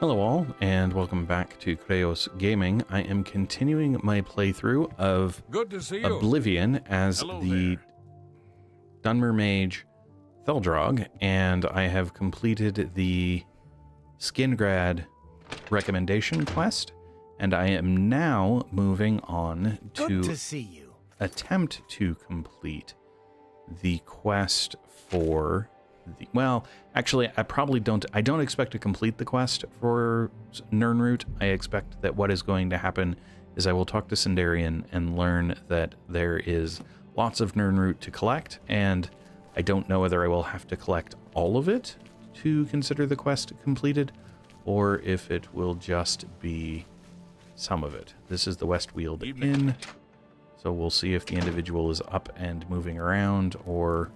Hello all, and welcome back to Chreos Gaming. I am continuing my playthrough of Oblivion as the Dunmer Mage Thel Dr'og, and I have completed the Skingrad recommendation quest, and I am now moving on to attempt to complete the quest for the, well, actually, I don't expect to complete the quest for Nirnroot. I expect that what is going to happen is I will talk to Sinderion and learn that there is lots of Nirnroot to collect, and I don't know whether I will have to collect all of it to consider the quest completed, or if it will just be some of it. This is the Westweald Inn, so we'll see if the individual is up and moving around, or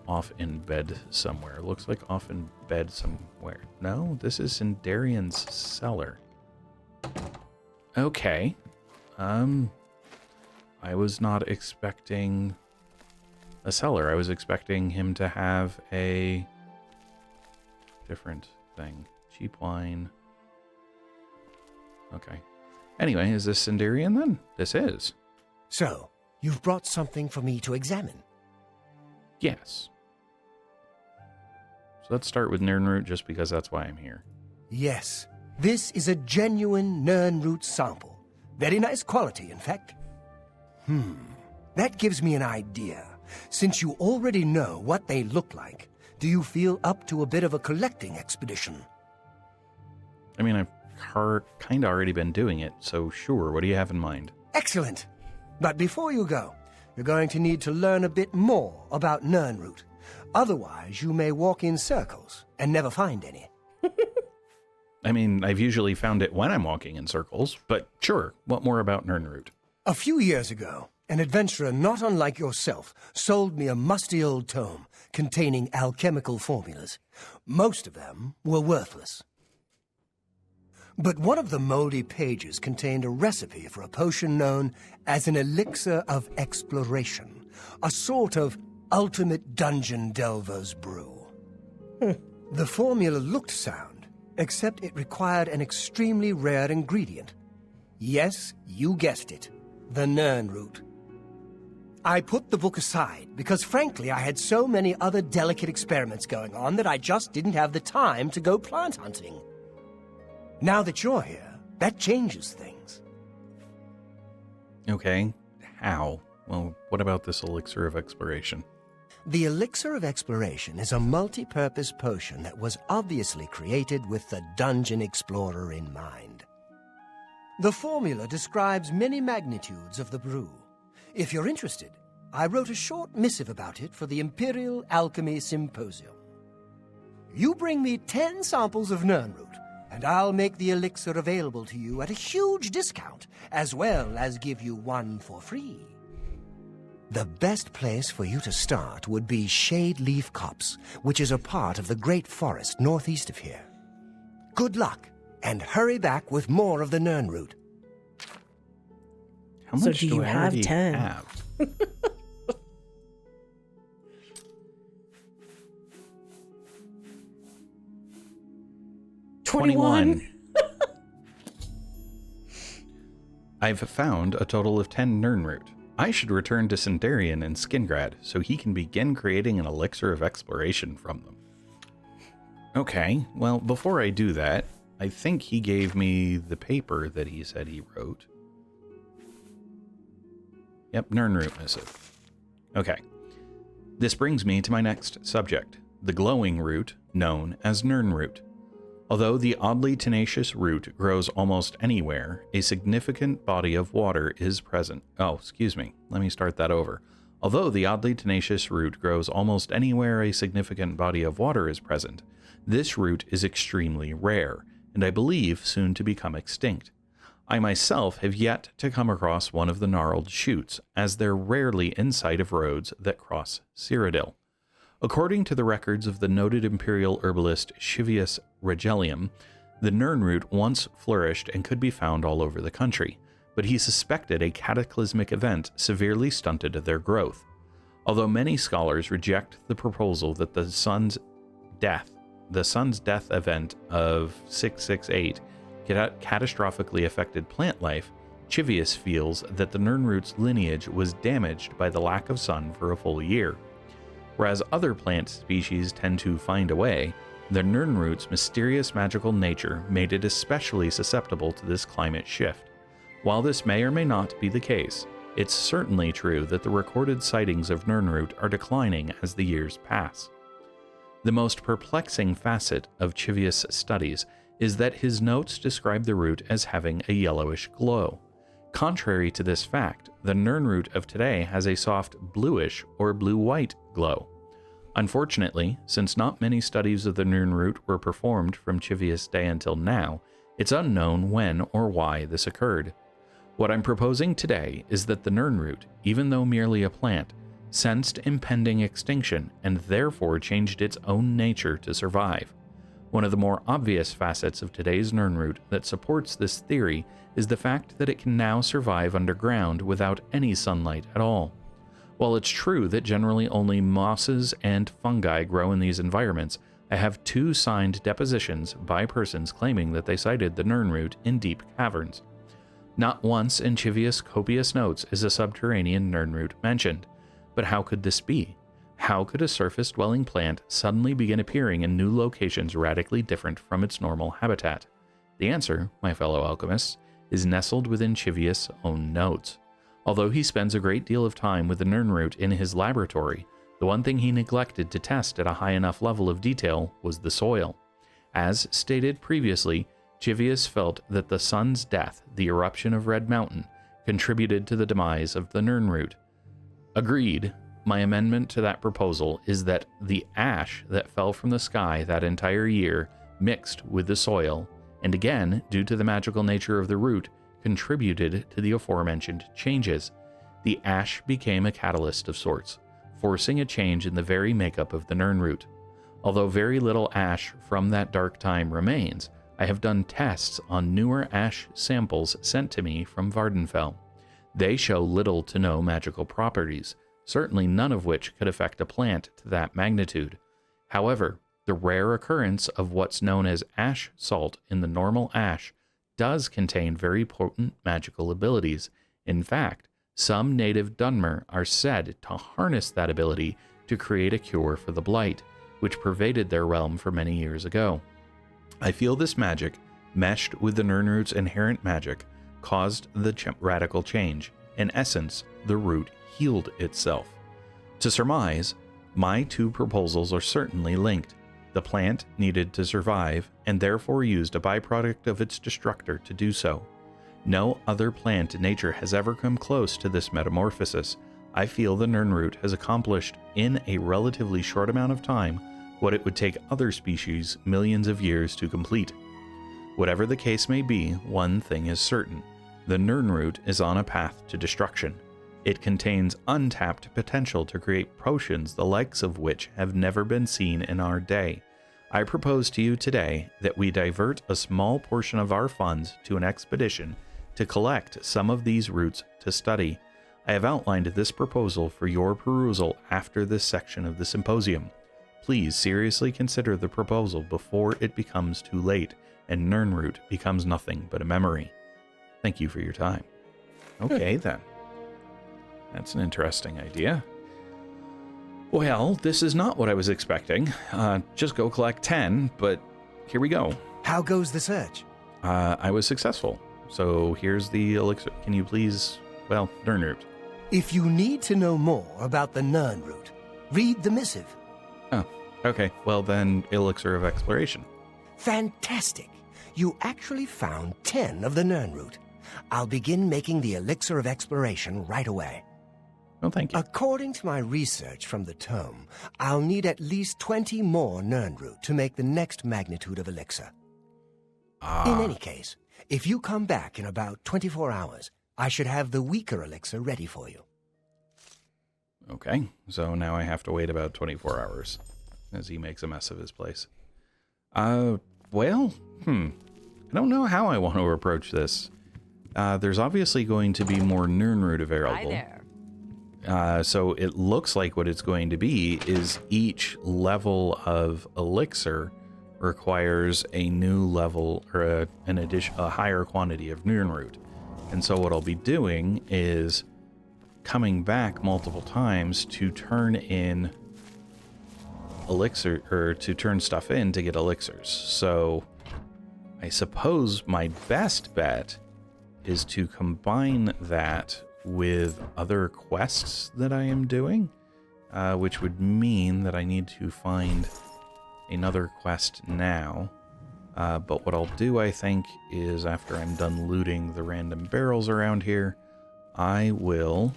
off in bed somewhere. Looks like off in bed somewhere. No, this is Sinderion's cellar. Okay. I was not expecting a cellar. I was expecting him to have a different thing. Cheap wine. Okay. Anyway, is this Sinderion then? This is. So, you've brought something for me to examine? Yes. So let's start with Nirnroot, just because that's why I'm here. Yes. This is a genuine Nirnroot sample. Very nice quality, in fact. That gives me an idea. Since you already know what they look like, do you feel up to a bit of a collecting expedition? I mean, I've kind of already been doing it, so sure. What do you have in mind? Excellent. But before you go, you're going to need to learn a bit more about Nirnroot. Otherwise, you may walk in circles and never find any. I mean, I've usually found it when I'm walking in circles, but sure, what more about Nirnroot? A few years ago, an adventurer not unlike yourself sold me a musty old tome containing alchemical formulas. Most of them were worthless. But one of the moldy pages contained a recipe for a potion known as an Elixir of Exploration, a sort of ultimate dungeon delver's brew. The formula looked sound, except it required an extremely rare ingredient. Yes, you guessed it, the Nirnroot. I put the book aside because, frankly, I had so many other delicate experiments going on that I just didn't have the time to go plant hunting. Now that you're here, that changes things. Okay, how? Well, what about this Elixir of Exploration? The Elixir of Exploration is a multi-purpose potion that was obviously created with the dungeon explorer in mind. The formula describes many magnitudes of the brew. If you're interested, I wrote a short missive about it for the Imperial Alchemy Symposium. You bring me 10 samples of Nirnroot, and I'll make the elixir available to you at a huge discount, as well as give you one for free. The best place for you to start would be Shade Leaf Copse, which is a part of the Great Forest northeast of here. Good luck, and hurry back with more of the Nirnroot. How much do you I have already 10? have? $21. I've found a total of 10 Nirnroot. I should return to Sinderion and Skingrad so he can begin creating an Elixir of Exploration from them. Okay, well, before I do that, I think he gave me the paper that he said he wrote. Yep, Nirnroot Missive. Okay. This brings me to my next subject, the glowing root known as Nirnroot. Although the oddly tenacious root grows almost anywhere, a significant body of water is present. Oh, excuse me. Let me start that over. Although the oddly tenacious root grows almost anywhere a significant body of water is present, this root is extremely rare, and I believe soon to become extinct. I myself have yet to come across one of the gnarled shoots, as they're rarely in sight of roads that cross Surilie. According to the records of the noted imperial herbalist Shivius Regelium, the Nirnroot once flourished and could be found all over the country, but he suspected a cataclysmic event severely stunted their growth. Although many scholars reject the proposal that the sun's death the sun's death event of 668 catastrophically affected plant life, Chreos feels that the Nirnroot's lineage was damaged by the lack of sun for a full year. Whereas other plant species tend to find a way, the Nirnroot's mysterious magical nature made it especially susceptible to this climate shift. While this may or may not be the case, it's certainly true that the recorded sightings of Nirnroot are declining as the years pass. The most perplexing facet of Chreos' studies is that his notes describe the root as having a yellowish glow. Contrary to this fact, the Nirnroot of today has a soft bluish or blue-white glow. Unfortunately, since not many studies of the Nirnroot were performed from Chreos' day until now, it's unknown when or why this occurred. What I'm proposing today is that the Nirnroot, even though merely a plant, sensed impending extinction and therefore changed its own nature to survive. One of the more obvious facets of today's Nirnroot that supports this theory is the fact that it can now survive underground without any sunlight at all. While it's true that generally only mosses and fungi grow in these environments, I have 2 signed depositions by persons claiming that they sighted the Nirnroot in deep caverns. Not once in Chreos' copious notes is a subterranean Nirnroot mentioned. But how could this be? How could a surface-dwelling plant suddenly begin appearing in new locations radically different from its normal habitat? The answer, my fellow alchemists, is nestled within Chreos' own notes. Although he spends a great deal of time with the Nirnroot in his laboratory, the one thing he neglected to test at a high enough level of detail was the soil. As stated previously, Chreos felt that the sun's death, the eruption of Red Mountain, contributed to the demise of the Nirnroot. Agreed. My amendment to that proposal is that the ash that fell from the sky that entire year mixed with the soil, and again, due to the magical nature of the root, contributed to the aforementioned changes. The ash became a catalyst of sorts, forcing a change in the very makeup of the Nirnroot. Although very little ash from that dark time remains, I have done tests on newer ash samples sent to me from Vvardenfell. They show little to no magical properties, certainly none of which could affect a plant to that magnitude. However, the rare occurrence of what's known as ash salt in the normal ash does contain very potent magical abilities. In fact, some native Dunmer are said to harness that ability to create a cure for the blight, which pervaded their realm for many years ago. I feel this magic, meshed with the Nirnroot's inherent magic, caused the radical change. In essence, the root healed itself. To surmise, my 2 proposals are certainly linked. The plant needed to survive, and therefore used a byproduct of its destructor to do so. No other plant in nature has ever come close to this metamorphosis. I feel the Nirnroot has accomplished in a relatively short amount of time what it would take other species millions of years to complete. Whatever the case may be, one thing is certain. The Nirnroot is on a path to destruction. It contains untapped potential to create potions the likes of which have never been seen in our day. I propose to you today that we divert a small portion of our funds to an expedition to collect some of these roots to study. I have outlined this proposal for your perusal after this section of the symposium. Please seriously consider the proposal before it becomes too late and Nirnroot becomes nothing but a memory. Thank you for your time. Okay, then. That's an interesting idea. Well, this is not what I was expecting. Just go collect 10, but here we go. How goes the search? I was successful. So here's the elixir. Can you please, Nirnroot. If you need to know more about the Nirnroot, read the missive. Oh, okay. Well then, Elixir of Exploration. Fantastic. You actually found 10 of the Nirnroot. I'll begin making the Elixir of Exploration right away. Oh, thank you. According to my research from the tome, I'll need at least 20 more Nirnroot to make the next magnitude of elixir. In any case, if you come back in about 24 hours, I should have the weaker elixir ready for you. Okay, so now I have to wait about 24 hours as he makes a mess of his place. I don't know how I want to approach this. There's obviously going to be more Nirnroot available. Hi there. So it looks like what it's going to be is each level of elixir requires a new level or a higher quantity of Nirnroot. And so what I'll be doing is coming back multiple times to turn in elixir, or to turn stuff in to get elixirs. So I suppose my best bet is to combine that with other quests that I am doing, which would mean that I need to find another quest now. But what I'll do, I think, is after I'm done looting the random barrels around here, I will...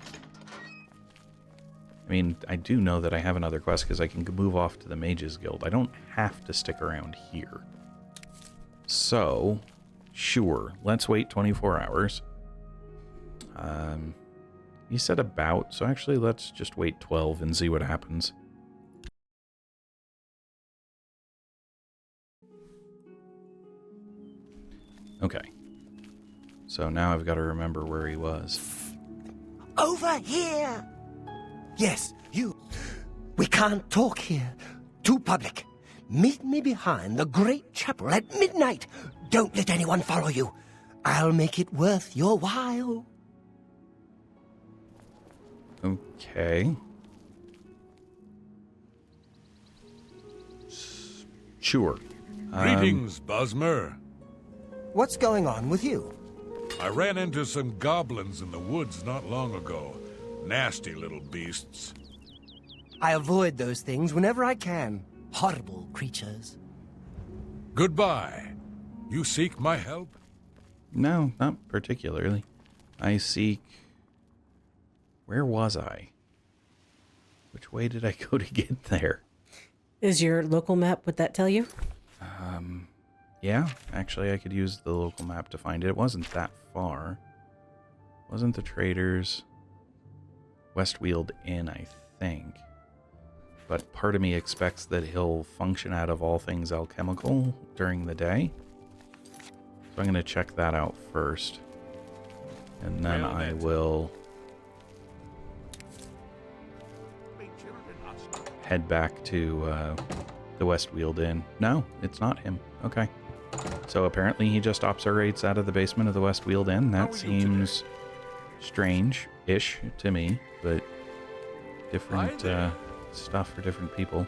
I mean, I do know that I have another quest because I can move off to the Mages Guild. I don't have to stick around here. So, sure, let's wait 24 hours. You said about, so actually let's just wait 12 and see what happens. Okay. So now I've got to remember where he was. Over here! Yes, you. We can't talk here. Too public. Meet me behind the great chapel at midnight. Don't let anyone follow you. I'll make it worth your while. Okay. Sure. Greetings, Bosmer. What's going on with you? I ran into some goblins in the woods not long ago. Nasty little beasts. I avoid those things whenever I can. Horrible creatures. Goodbye. You seek my help? No, not particularly. I seek... Where was I? Which way did I go to get there? Is your local map, would that tell you? Yeah, actually I could use the local map to find it. It wasn't that far. Wasn't the traders... Westweald Inn, I think. But part of me expects that he'll function out of all things alchemical during the day. So I'm going to check that out first. And then I will head back to the Westweald Inn. No, it's not him. Okay. So apparently he just operates out of the basement of the Westweald Inn. That seems strange-ish to me, but different stuff for different people.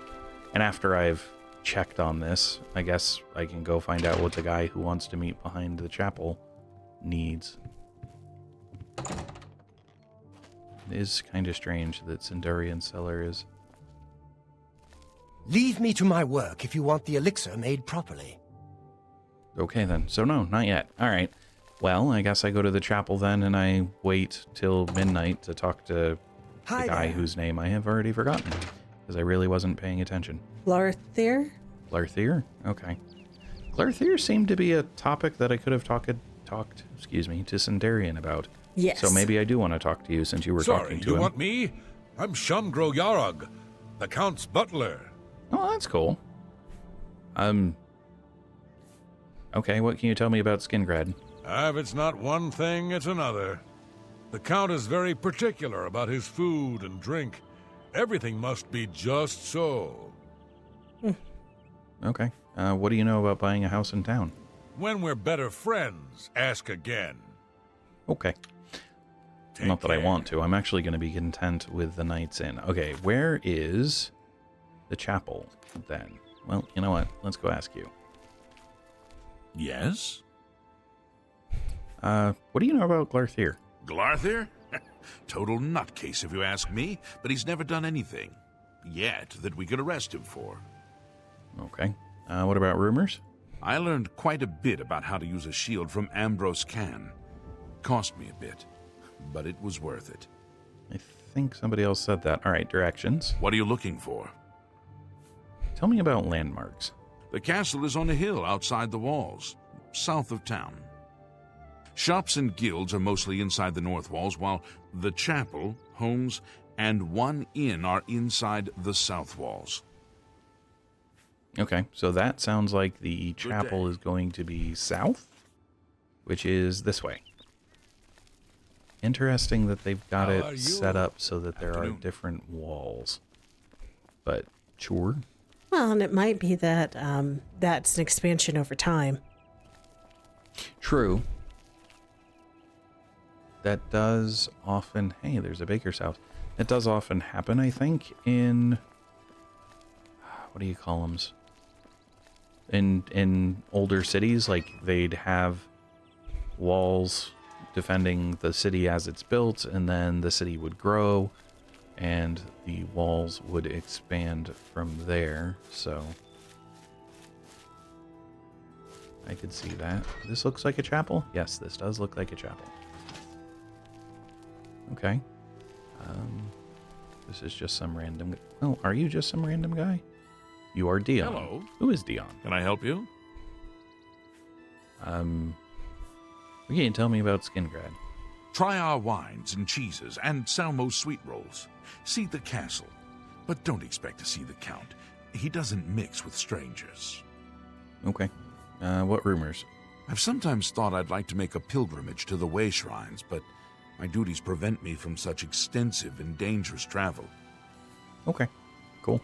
And after I've checked on this, I guess I can go find out what the guy who wants to meet behind the chapel needs. It is kind of strange that Sinderion cellar is... Leave me to my work if you want the elixir made properly. Okay then. So no, not yet. Alright. Well, I guess I go to the chapel then and I wait till midnight to talk to the guy whose name I have already forgotten. Because I really wasn't paying attention. Glarthir? Glarthir? Okay. Glarthir seemed to be a topic that I could have talked to Sinderion about. Yes. So maybe I do want to talk to you since you were talking to him. You want me? I'm Thel Dr'og, the Count's butler. Oh, that's cool. Okay, what can you tell me about Skingrad? If it's not one thing, it's another. The Count is very particular about his food and drink. Everything must be just so. Okay. What do you know about buying a house in town? When we're better friends, ask again. Okay. Not that I want to. I'm actually going to be content with the Knight's Inn. Okay, where is the chapel then? Well, you know what? Let's go ask you. Yes? What do you know about Glarthir? Glarthir? Total nutcase if you ask me, but he's never done anything yet that we could arrest him for. Okay. What about rumors? I learned quite a bit about how to use a shield from Ambrose Can. Cost me a bit, but it was worth it. I think somebody else said that. All right, directions. What are you looking for? Tell me about landmarks. The castle is on a hill outside the walls, south of town. Shops and guilds are mostly inside the north walls, while the chapel, homes, and one inn are inside the south walls. Okay, so that sounds like the chapel is going to be south, which is this way. Interesting that they've got it set up so that there are different walls. But sure. Well, and it might be that that's an expansion over time. True. That does often... Hey, there's a baker's house. That does often happen, I think, in... What do you call them? In older cities, like, they'd have walls defending the city as it's built, and then the city would grow, and the walls would expand from there, so... I could see that. This looks like a chapel? Yes, this does look like a chapel. Okay. This is just some random... Oh, are you just some random guy? You are Dion. Hello. Who is Dion? Can I help you? You can't tell me about Skingrad. Try our wines and cheeses and Salmo's sweet rolls. See the castle, but don't expect to see the Count. He doesn't mix with strangers. Okay. What rumors? I've sometimes thought I'd like to make a pilgrimage to the way shrines, but my duties prevent me from such extensive and dangerous travel. Okay. Cool.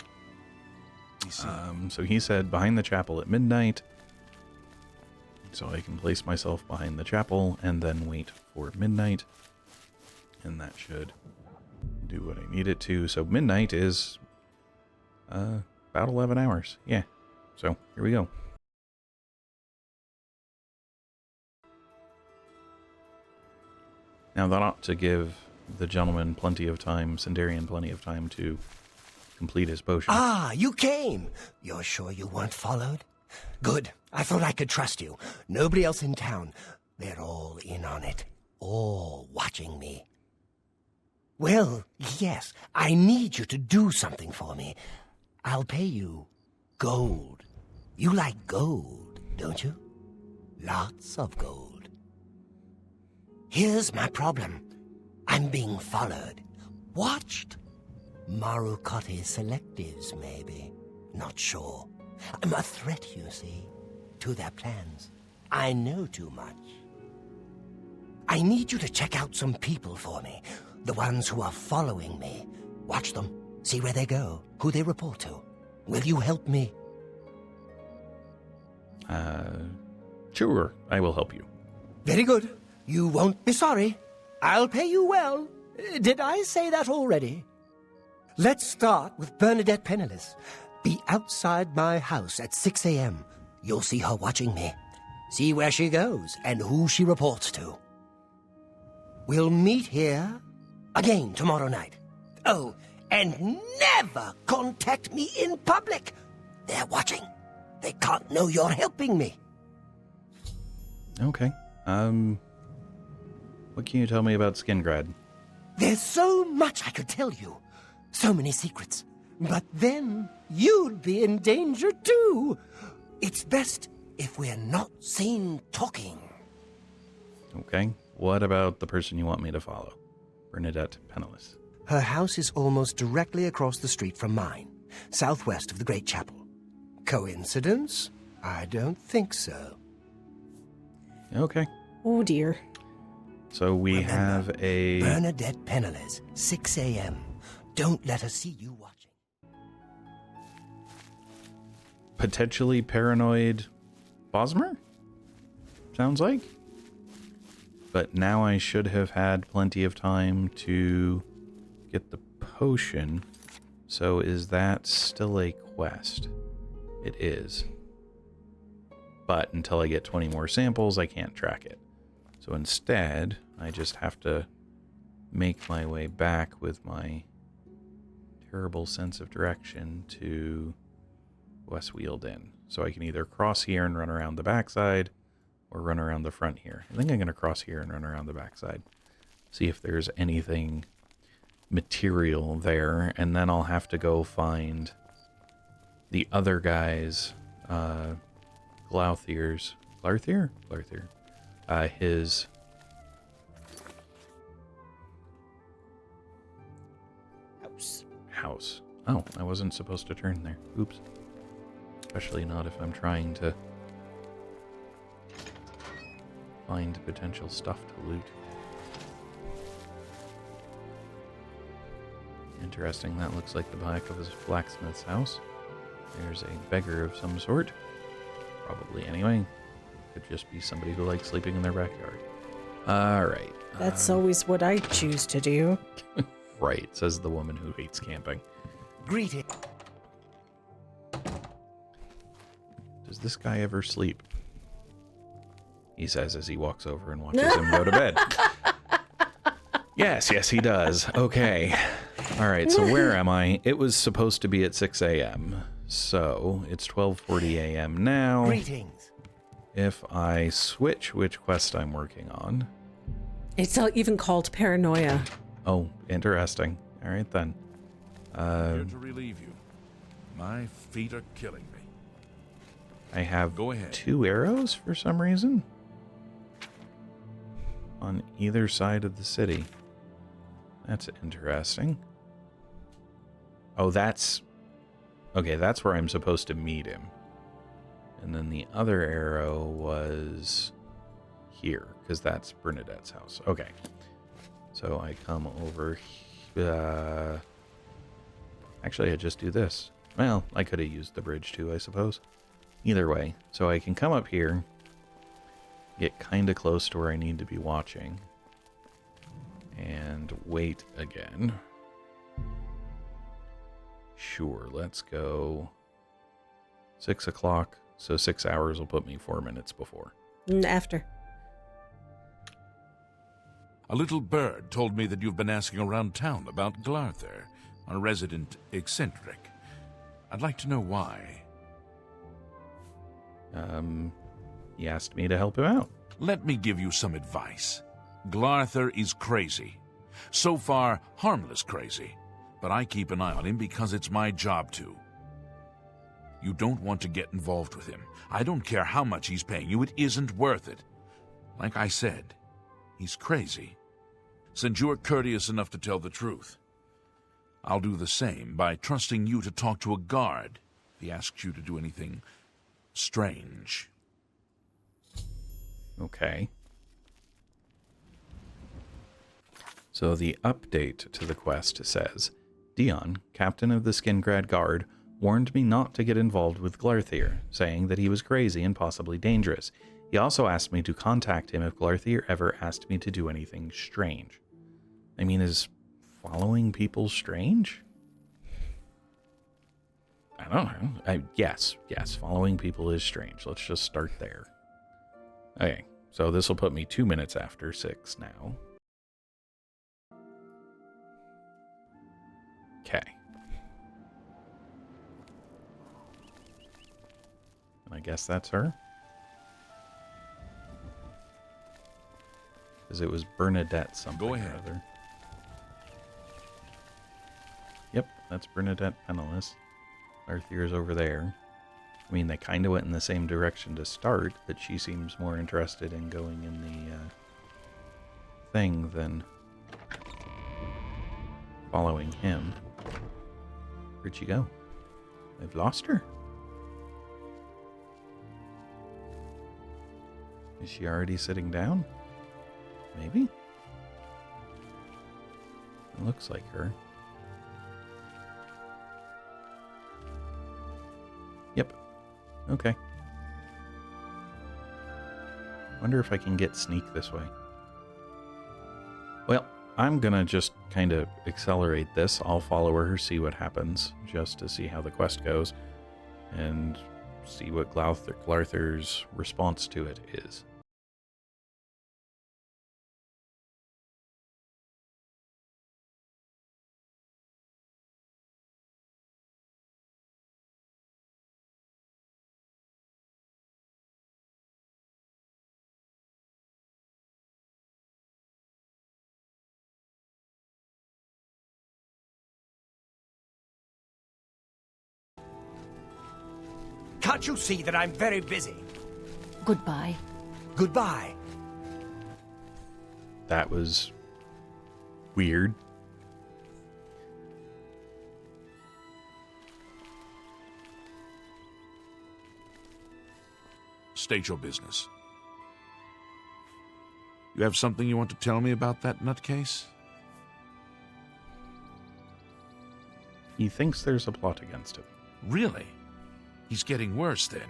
So he said behind the chapel at midnight, so I can place myself behind the chapel and then wait for midnight, and that should do what I need it to. So midnight is about 11 hours. Yeah. So here we go. Now that ought to give the gentleman plenty of time, Sinderion plenty of time to complete his potion. Ah, you came! You're sure you weren't followed? Good. I thought I could trust you. Nobody else in town. They're all in on it. All watching me. Well, yes, I need you to do something for me. I'll pay you gold. You like gold, don't you? Lots of gold. Here's my problem. I'm being followed. Watched. Marukotti selectives, maybe. Not sure. I'm a threat, you see, to their plans. I know too much. I need you to check out some people for me. The ones who are following me. Watch them. See where they go. Who they report to. Will you help me? Sure, I will help you. Very good. You won't be sorry. I'll pay you well. Did I say that already? Let's start with Bernadette Peneles. Be outside my house at 6 a.m. You'll see her watching me. See where she goes and who she reports to. We'll meet here again tomorrow night. Oh, and never contact me in public. They're watching. They can't know you're helping me. Okay. What can you tell me about Skingrad? There's so much I could tell you. So many secrets. But then you'd be in danger too. It's best if we're not seen talking. Okay. What about the person you want me to follow? Bernadette Peneles. Her house is almost directly across the street from mine, southwest of the Great Chapel. Coincidence? I don't think so. Okay. Oh, dear. So we Remember, have a... Bernadette Peneles, 6 a.m. Don't let her see you watching. potentially paranoid Bosmer? Sounds like. But now I should have had plenty of time to get the potion. So is that still a quest? It is. But until I get 20 more samples, I can't track it. So instead, I just have to make my way back with my terrible sense of direction to West Wheelden. So I can either cross here and run around the backside, or run around the front here. I think I'm going to cross here and run around the backside. See if there's anything material there, and then I'll have to go find the other guy's, Glarthir? His house. Oh, I wasn't supposed to turn there. Oops. Especially not if I'm trying to find potential stuff to loot. Interesting, that looks like the back of his blacksmith's house. There's a beggar of some sort. Probably anyway. Could just be somebody who likes sleeping in their backyard. Alright. That's always what I choose to do. Right, says the woman who hates camping. Greeting. Does this guy ever sleep? He says as he walks over and watches him go to bed. Yes, he does. Okay. Alright, so where am I? It was supposed to be at 6 a.m. So, it's 12:40 a.m. now. Greetings. If I switch which quest I'm working on... It's even called Paranoia. Oh, interesting. Alright then. Here to relieve you. My feet are killing me. I have Go ahead. 2 arrows for some reason. On either side of the city. That's interesting. Oh, that's... Okay, that's where I'm supposed to meet him. And then the other arrow was here, because that's Bernadette's house. Okay. So I come over... Actually, I just do this. Well, I could have used the bridge too, I suppose. Either way. So I can come up here, get kind of close to where I need to be watching, and wait again. Sure, let's go 6 o'clock. So 6 hours will put me 4 minutes before. After. A little bird told me that you've been asking around town about Glarthir, a resident eccentric. I'd like to know why. He asked me to help him out. Let me give you some advice. Glarthir is crazy. So far, harmless crazy. But I keep an eye on him because it's my job to. You don't want to get involved with him. I don't care how much he's paying you. It isn't worth it. Like I said, he's crazy. Since you are courteous enough to tell the truth, I'll do the same by trusting you to talk to a guard if he asks you to do anything strange. Okay. So the update to the quest says, Dion, captain of the Skingrad Guard, warned me not to get involved with Glarthir, saying that he was crazy and possibly dangerous. He also asked me to contact him if Glarthir ever asked me to do anything strange. I mean, is following people strange? I don't know. Yes, following people is strange. Let's just start there. Okay, so this will put me 2 minutes after 6 now. Okay. And I guess that's her. Because it was Bernadette something. Go ahead. Or other. Yep, that's Bernadette Peneles. Glarthir's over there. I mean, they kind of went in the same direction to start, but she seems more interested in going in the thing than following him. Where'd she go? I've lost her. Is she already sitting down? Maybe? It looks like her. Yep. Okay. Wonder if I can get sneak this way. Well, I'm gonna just kind of accelerate this. I'll follow her, see what happens, just to see how the quest goes, and see what Glarthir's response to it is. Can't you see that I'm very busy? Goodbye. Goodbye. That was weird. State your business. You have something you want to tell me about that nutcase? He thinks there's a plot against him. Really? He's getting worse, then.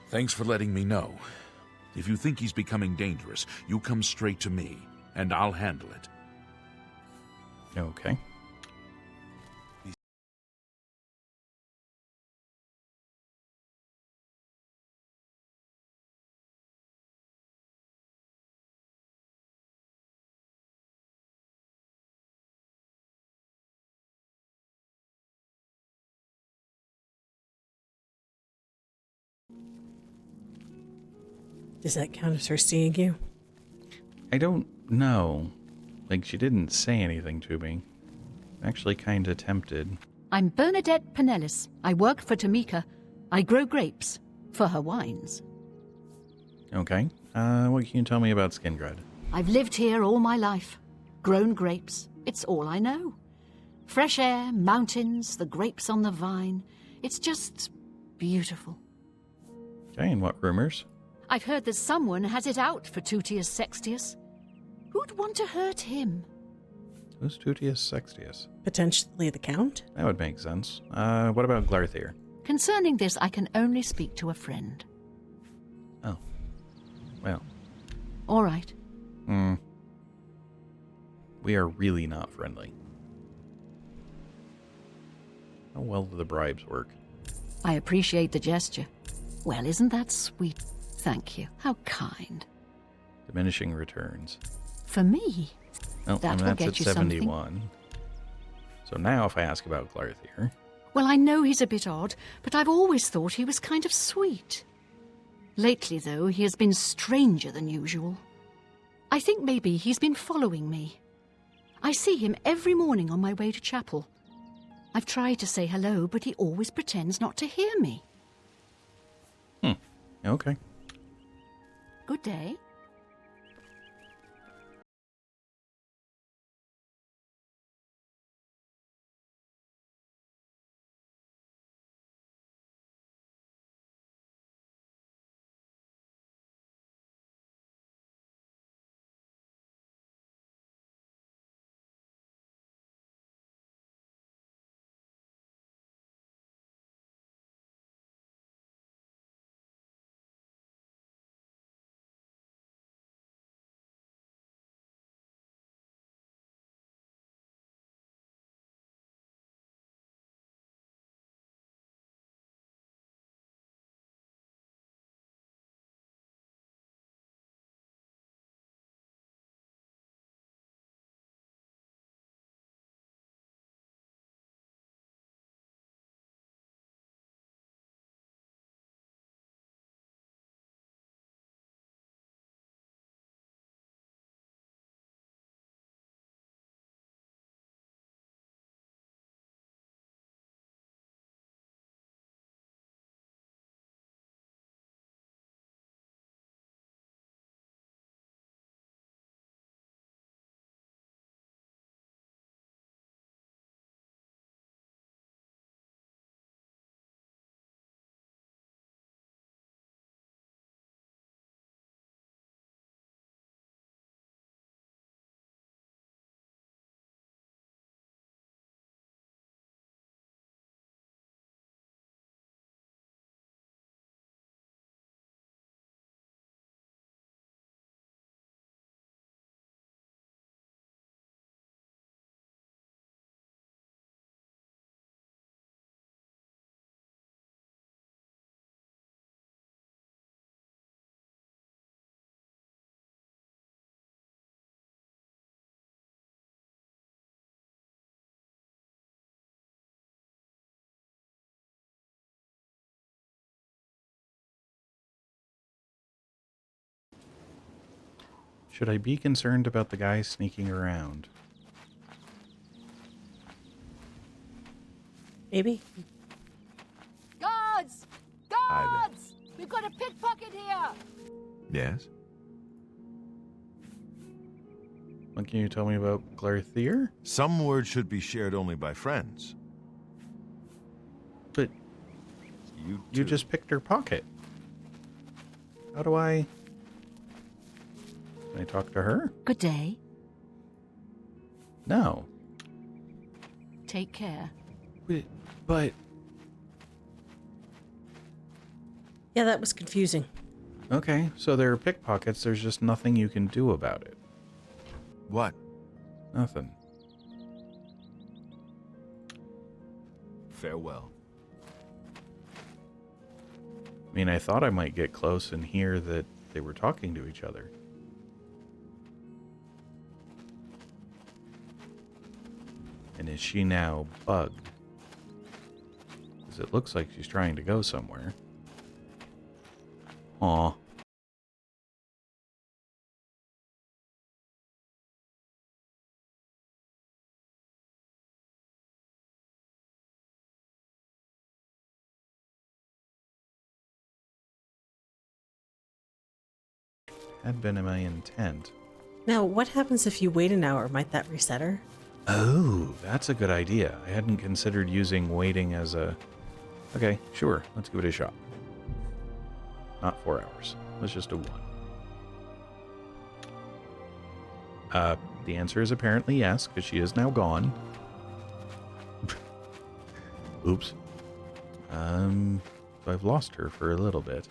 Thanks for letting me know. If you think he's becoming dangerous, you come straight to me, and I'll handle it. Okay. Does that count as her seeing you? I don't know. Like, she didn't say anything to me. Actually kind of tempted. I'm Bernadette Peneles. I work for Tamika. I grow grapes for her wines. Okay. What can you tell me about Skindred? I've lived here all my life. Grown grapes. It's all I know. Fresh air, mountains, the grapes on the vine. It's just beautiful. Okay, and what rumors? I've heard that someone has it out for Tutius Sextius. Who'd want to hurt him? Who's Tutius Sextius? Potentially the Count? That would make sense. What about Glarthir? Concerning this, I can only speak to a friend. Oh. Well. All right. We are really not friendly. How well do the bribes work? I appreciate the gesture. Well, isn't that sweet? Thank you. How kind. Diminishing returns. For me? Oh, That will that's get at you 71. So now if I ask about Glarthir... Well, I know he's a bit odd, but I've always thought he was kind of sweet. Lately, though, he has been stranger than usual. I think maybe he's been following me. I see him every morning on my way to chapel. I've tried to say hello, but he always pretends not to hear me. Okay. Good day. Should I be concerned about the guy sneaking around? Maybe. Guards! Guards! We've got a pickpocket here! Yes? What can you tell me about Glarthir? Some words should be shared only by friends. But you just picked her pocket. How do I... Can I talk to her? Good day. No. Take care. But... Yeah, that was confusing. Okay, so there are pickpockets. There's just nothing you can do about it. What? Nothing. Farewell. I mean, I thought I might get close and hear that they were talking to each other. And is she now bugged? Because it looks like she's trying to go somewhere. Aw. Had been my intent. Now, what happens if you wait an hour? Might that reset her? Oh, that's a good idea. I hadn't considered using waiting as a... Okay, sure. Let's give it a shot. Not 4 hours. Let's just do 1. The answer is apparently yes, because she is now gone. Oops. So I've lost her for a little bit.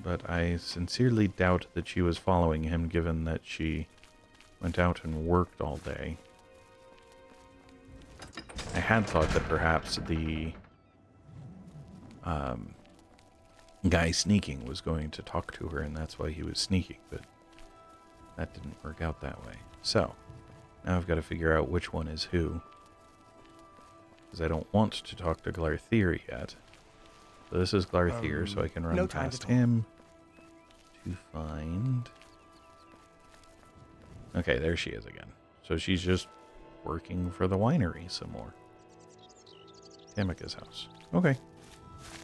But I sincerely doubt that she was following him, given that she went out and worked all day. I had thought that perhaps the guy sneaking was going to talk to her, and that's why he was sneaking, but that didn't work out that way. So, now I've got to figure out which one is who, because I don't want to talk to Glarthir yet. So this is Glarthir, so I can run past him to find... Okay, there she is again. So she's just working for the winery some more. Tamika's house. Okay.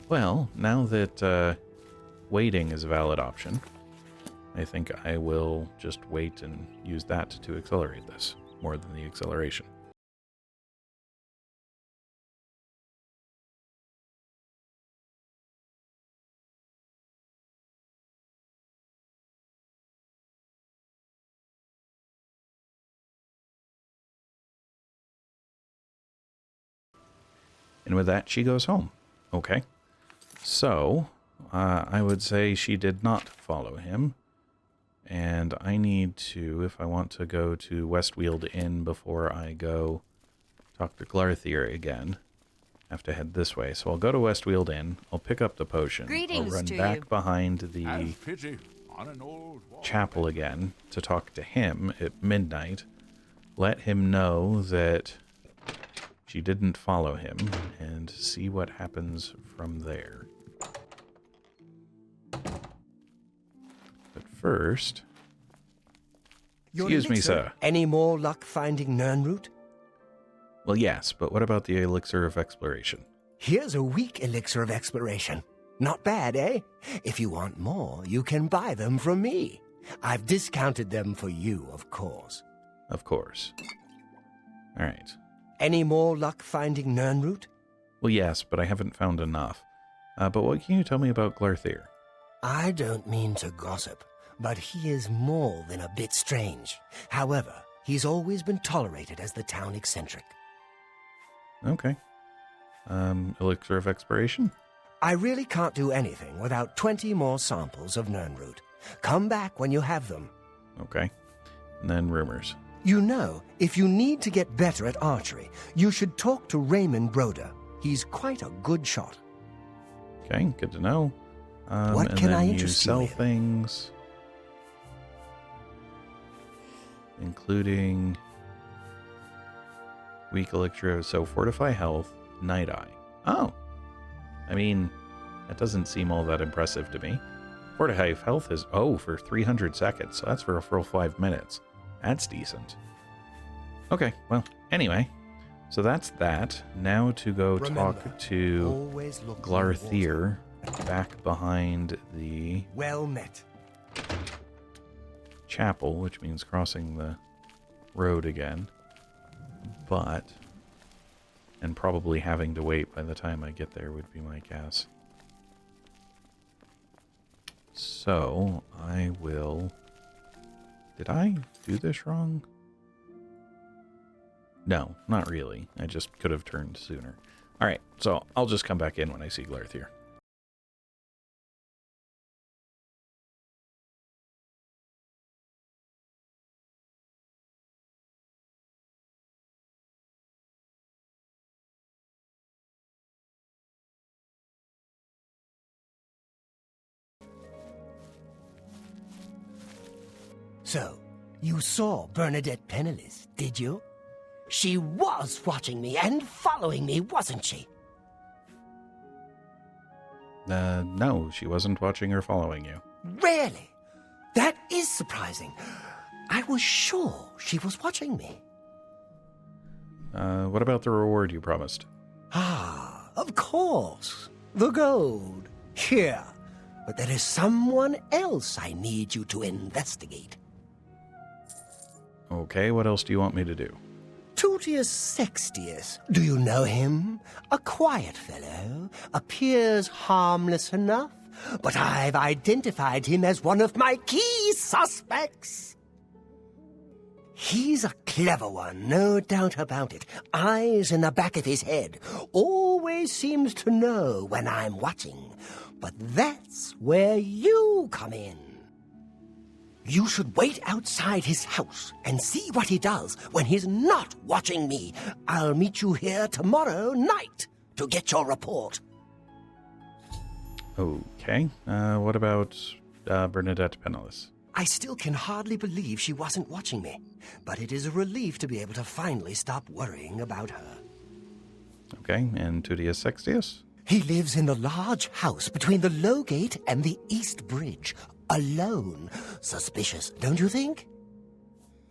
Well, now that waiting is a valid option, I think I will just wait and use that to accelerate this, more than the acceleration. And with that, she goes home. Okay. So, I would say she did not follow him. And I need to, if I want to go to Westweald Inn before I go talk to Glarthir again, I have to head this way. So I'll go to Westweald Inn. I'll pick up the potion. Greetings I'll run to back you. behind the Have pity on an old chapel again to talk to him at midnight. Let him know that she didn't follow him, and see what happens from there. But first... Excuse me, sir. Any more luck finding Nirnroot? Well, yes, but what about the Elixir of Exploration? Here's a weak Elixir of Exploration. Not bad, eh? If you want more, you can buy them from me. I've discounted them for you, of course. Of course. All right. Any more luck finding Nirnroot? Well, yes, but I haven't found enough. But what can you tell me about Glarthir? I don't mean to gossip, but he is more than a bit strange. However, he's always been tolerated as the town eccentric. Okay. Elixir of Exploration? I really can't do anything without 20 more samples of Nirnroot. Come back when you have them. Okay. And then rumors. You know, if you need to get better at archery, you should talk to Raymond Broder. He's quite a good shot. Okay, good to know. What and can then I you interest sell you in? things, including weak elixir, so fortify health, night eye. Oh, I mean, that doesn't seem all that impressive to me. Fortify health is for 300 seconds, so that's for a full 5 minutes. That's decent. Okay, well, anyway, so that's that. Now to go talk to always look Glarthir back behind the well met. chapel, which means crossing the road again. But, and probably having to wait by the time I get there would be my guess. So, I will... Did I do this wrong? No, not really. I just could have turned sooner. Alright, so I'll just come back in when I see Glarthir. So, you saw Bernadette Peneles, did you? She was watching me and following me, wasn't she? No, she wasn't watching or following you. Really? That is surprising. I was sure she was watching me. What about the reward you promised? Ah, of course. The gold. Here. But there is someone else I need you to investigate. Okay, what else do you want me to do? Tutius Sextius. Do you know him? A quiet fellow. Appears harmless enough. But I've identified him as one of my key suspects. He's a clever one, no doubt about it. Eyes in the back of his head. Always seems to know when I'm watching. But that's where you come in. You should wait outside his house and see what he does when he's not watching me. I'll meet you here tomorrow night to get your report. Okay, what about Bernadette Peneles? I still can hardly believe she wasn't watching me, but it is a relief to be able to finally stop worrying about her. Okay, and Tutius Sextius? He lives in the large house between the Low Gate and the East Bridge, alone. Suspicious, don't you think?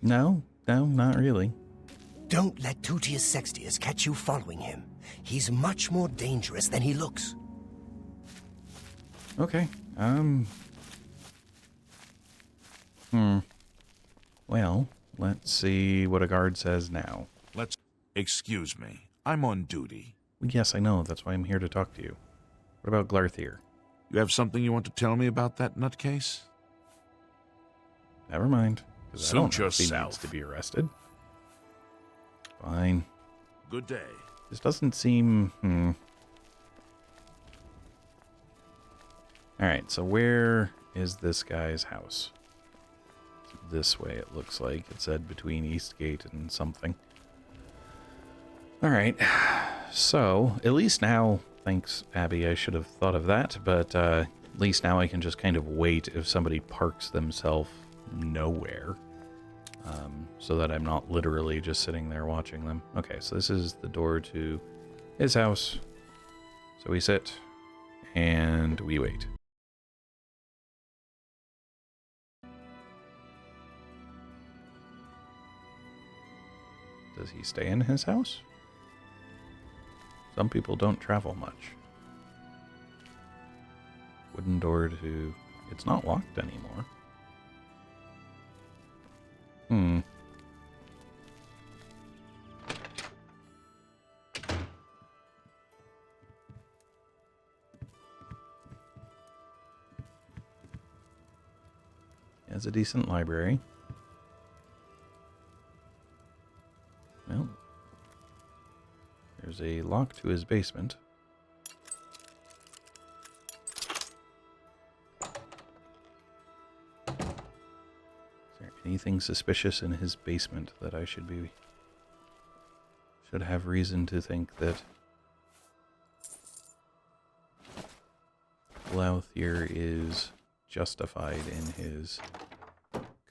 No, not really. Don't let Tutius Sextius catch you following him. He's much more dangerous than he looks. Okay, Well, let's see what a guard says now. Excuse me. I'm on duty. Yes, I know. That's why I'm here to talk to you. What about Glarthir? You have something you want to tell me about that nutcase? Never mind. 'Cause I don't Suit know if he yourself. needs to be arrested. Fine. Good day. This doesn't seem... Alright, so where is this guy's house? This way, it looks like. It said between Eastgate and something. Alright, so at least now, thanks Abby, I should have thought of that, but at least now I can just kind of wait if somebody parks themselves nowhere, so that I'm not literally just sitting there watching them. Okay, so this is the door to his house. So we sit, and we wait. Does he stay in his house? Some people don't travel much. Wooden door to... It's not locked anymore. He has a decent library. Well, there's a lock to his basement. Is there anything suspicious in his basement that I should have reason to think that Glarthir is justified in his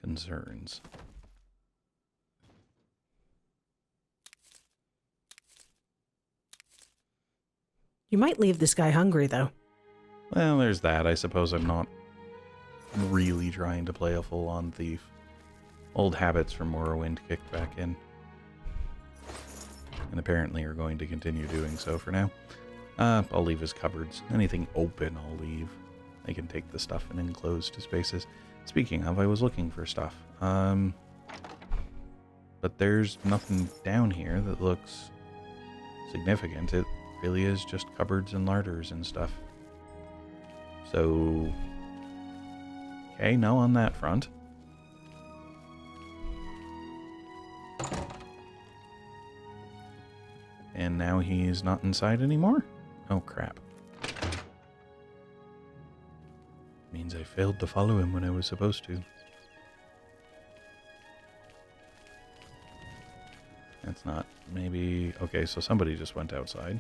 concerns? You might leave this guy hungry, though. Well, there's that. I suppose I'm not really trying to play a full-on thief. Old habits from Morrowind kicked back in. And apparently are going to continue doing so for now. I'll leave his cupboards. Anything open, I'll leave. I can take the stuff in enclosed spaces. Speaking of, I was looking for stuff. But there's nothing down here that looks significant. It really is just cupboards and larders and stuff. So, okay, no on that front. And And now he's not inside anymore? Oh, crap. Means I failed to follow him when I was supposed to. That's not... maybe... okay, so somebody just went outside.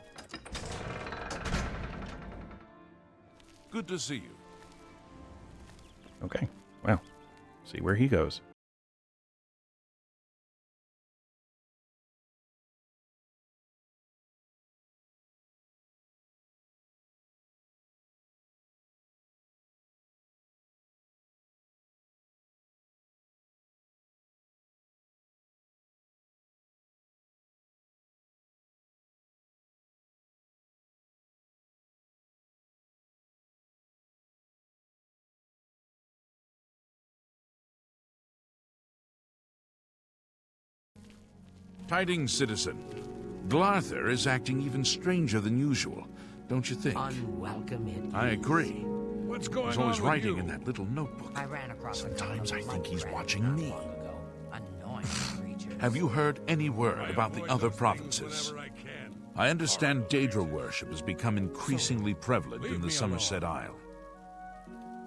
Good to see you. Okay, well, see where he goes. Tidings, citizen. Glarthir is acting even stranger than usual, don't you think? Unwelcome it. I agree. What's going He's on always with writing you? in that little notebook. I ran across Sometimes a I think he's muskrat watching not me. long ago. Annoying creatures. Have you heard any word I about the avoid other those things provinces? whenever I can. I understand Daedra worship has become increasingly prevalent leave in the me Somerset alone. Isle.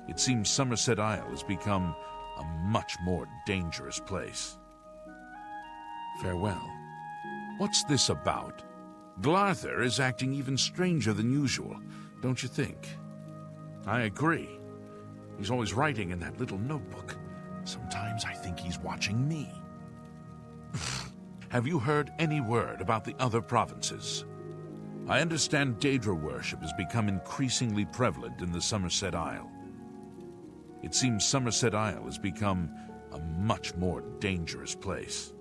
It seems Somerset Isle has become a much more dangerous place. Farewell. What's this about? Glarthir is acting even stranger than usual, don't you think? I agree. He's always writing in that little notebook. Sometimes I think he's watching me. Have you heard any word about the other provinces? I understand Daedra worship has become increasingly prevalent in the Somerset Isle. It seems Somerset Isle has become a much more dangerous place.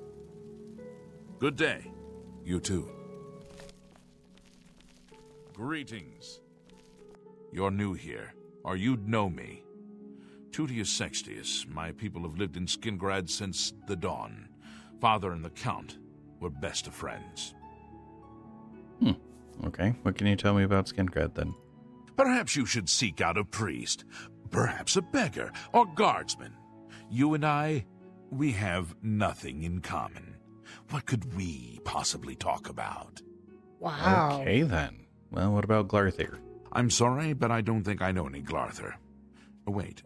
Good day. You too. Greetings. You're new here, or you'd know me. Tutius Sextius, my people have lived in Skingrad since the dawn. Father and the Count were best of friends. Okay, what can you tell me about Skingrad then? Perhaps you should seek out a priest, perhaps a beggar, or guardsman. You and I, we have nothing in common. What could we possibly talk about? Wow. Okay then. Well, what about Glarthir? I'm sorry, but I don't think I know any Glarthir. Oh, wait.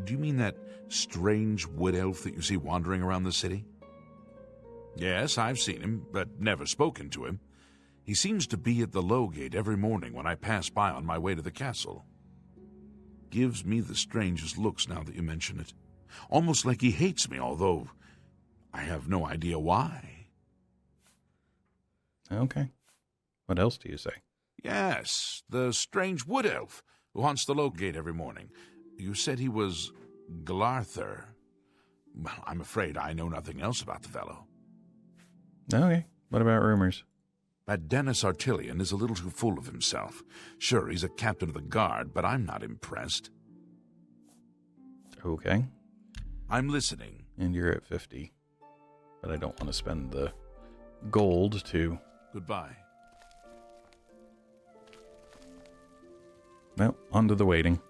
Do you mean that strange wood elf that you see wandering around the city? Yes, I've seen him, but never spoken to him. He seems to be at the Low Gate every morning when I pass by on my way to the castle. Gives me the strangest looks now that you mention it. Almost like he hates me, although I have no idea why. Okay. What else do you say? Yes, the strange wood elf who haunts the Low Gate every morning. You said he was Glarthir. Well, I'm afraid I know nothing else about the fellow. Okay. What about rumors? That Dennis Artilian is a little too full of himself. Sure, he's a captain of the guard, but I'm not impressed. Okay. I'm listening. And you're at 50. But I don't want to spend the gold to... Goodbye. Well, on to the waiting.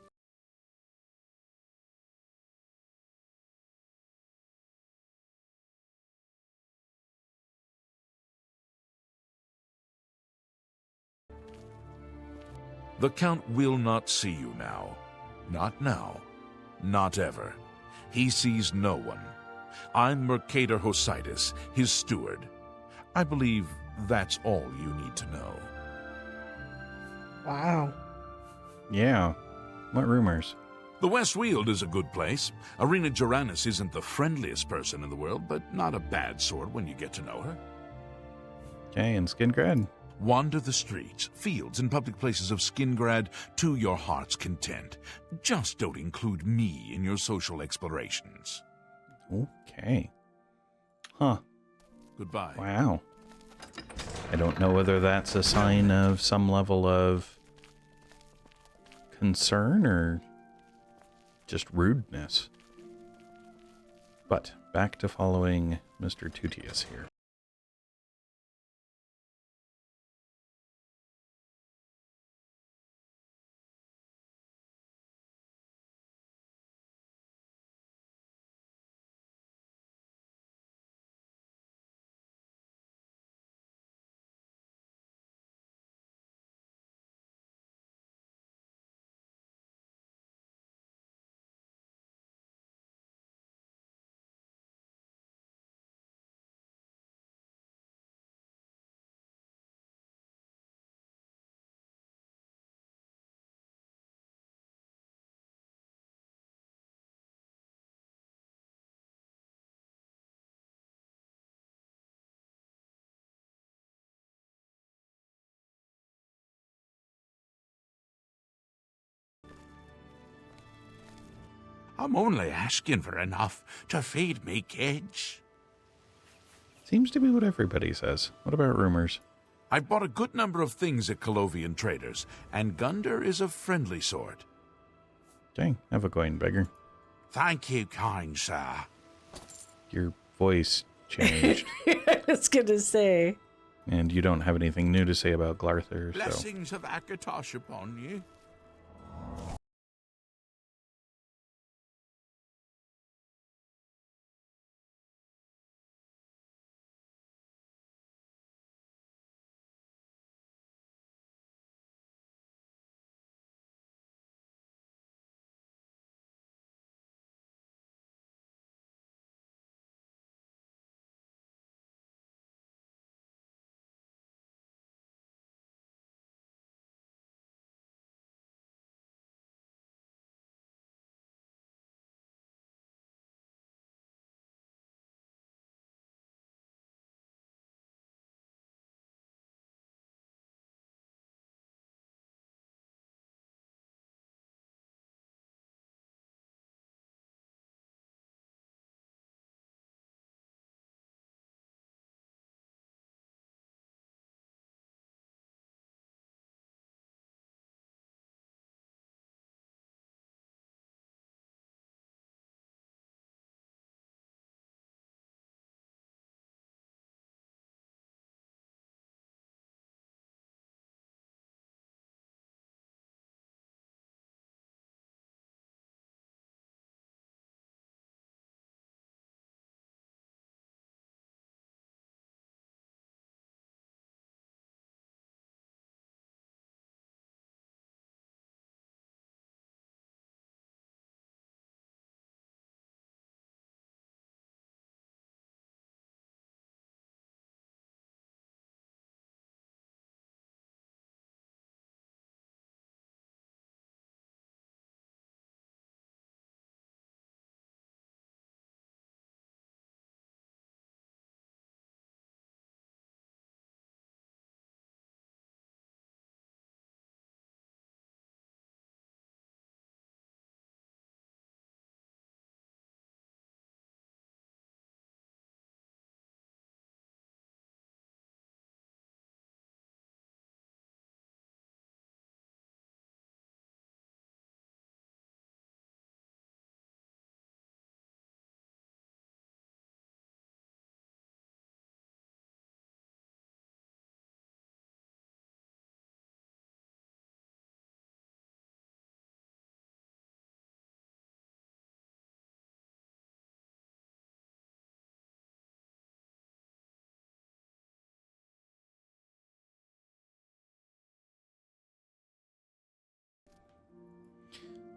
The Count will not see you now. Not now. Not ever. He sees no one. I'm Mercator Hositis, his steward. I believe that's all you need to know. Wow. Yeah. What rumors? The West Weald is a good place. Arena Geranus isn't the friendliest person in the world, but not a bad sort when you get to know her. Okay, and Skingrad? Wander the streets, fields, and public places of Skingrad to your heart's content. Just don't include me in your social explorations. Okay. Huh. Goodbye. Wow. I don't know whether that's a sign of some level of concern or just rudeness. But back to following Mr. Tutius here. I'm only asking for enough to feed me kids. Seems to be what everybody says. What about rumors? I've bought a good number of things at Colovian traders, and Gunder is a friendly sort. Dang, have a coin, beggar. Thank you, kind sir. Your voice changed. I was going to say. And you don't have anything new to say about Glarthir, so... Blessings of Akatosh upon you.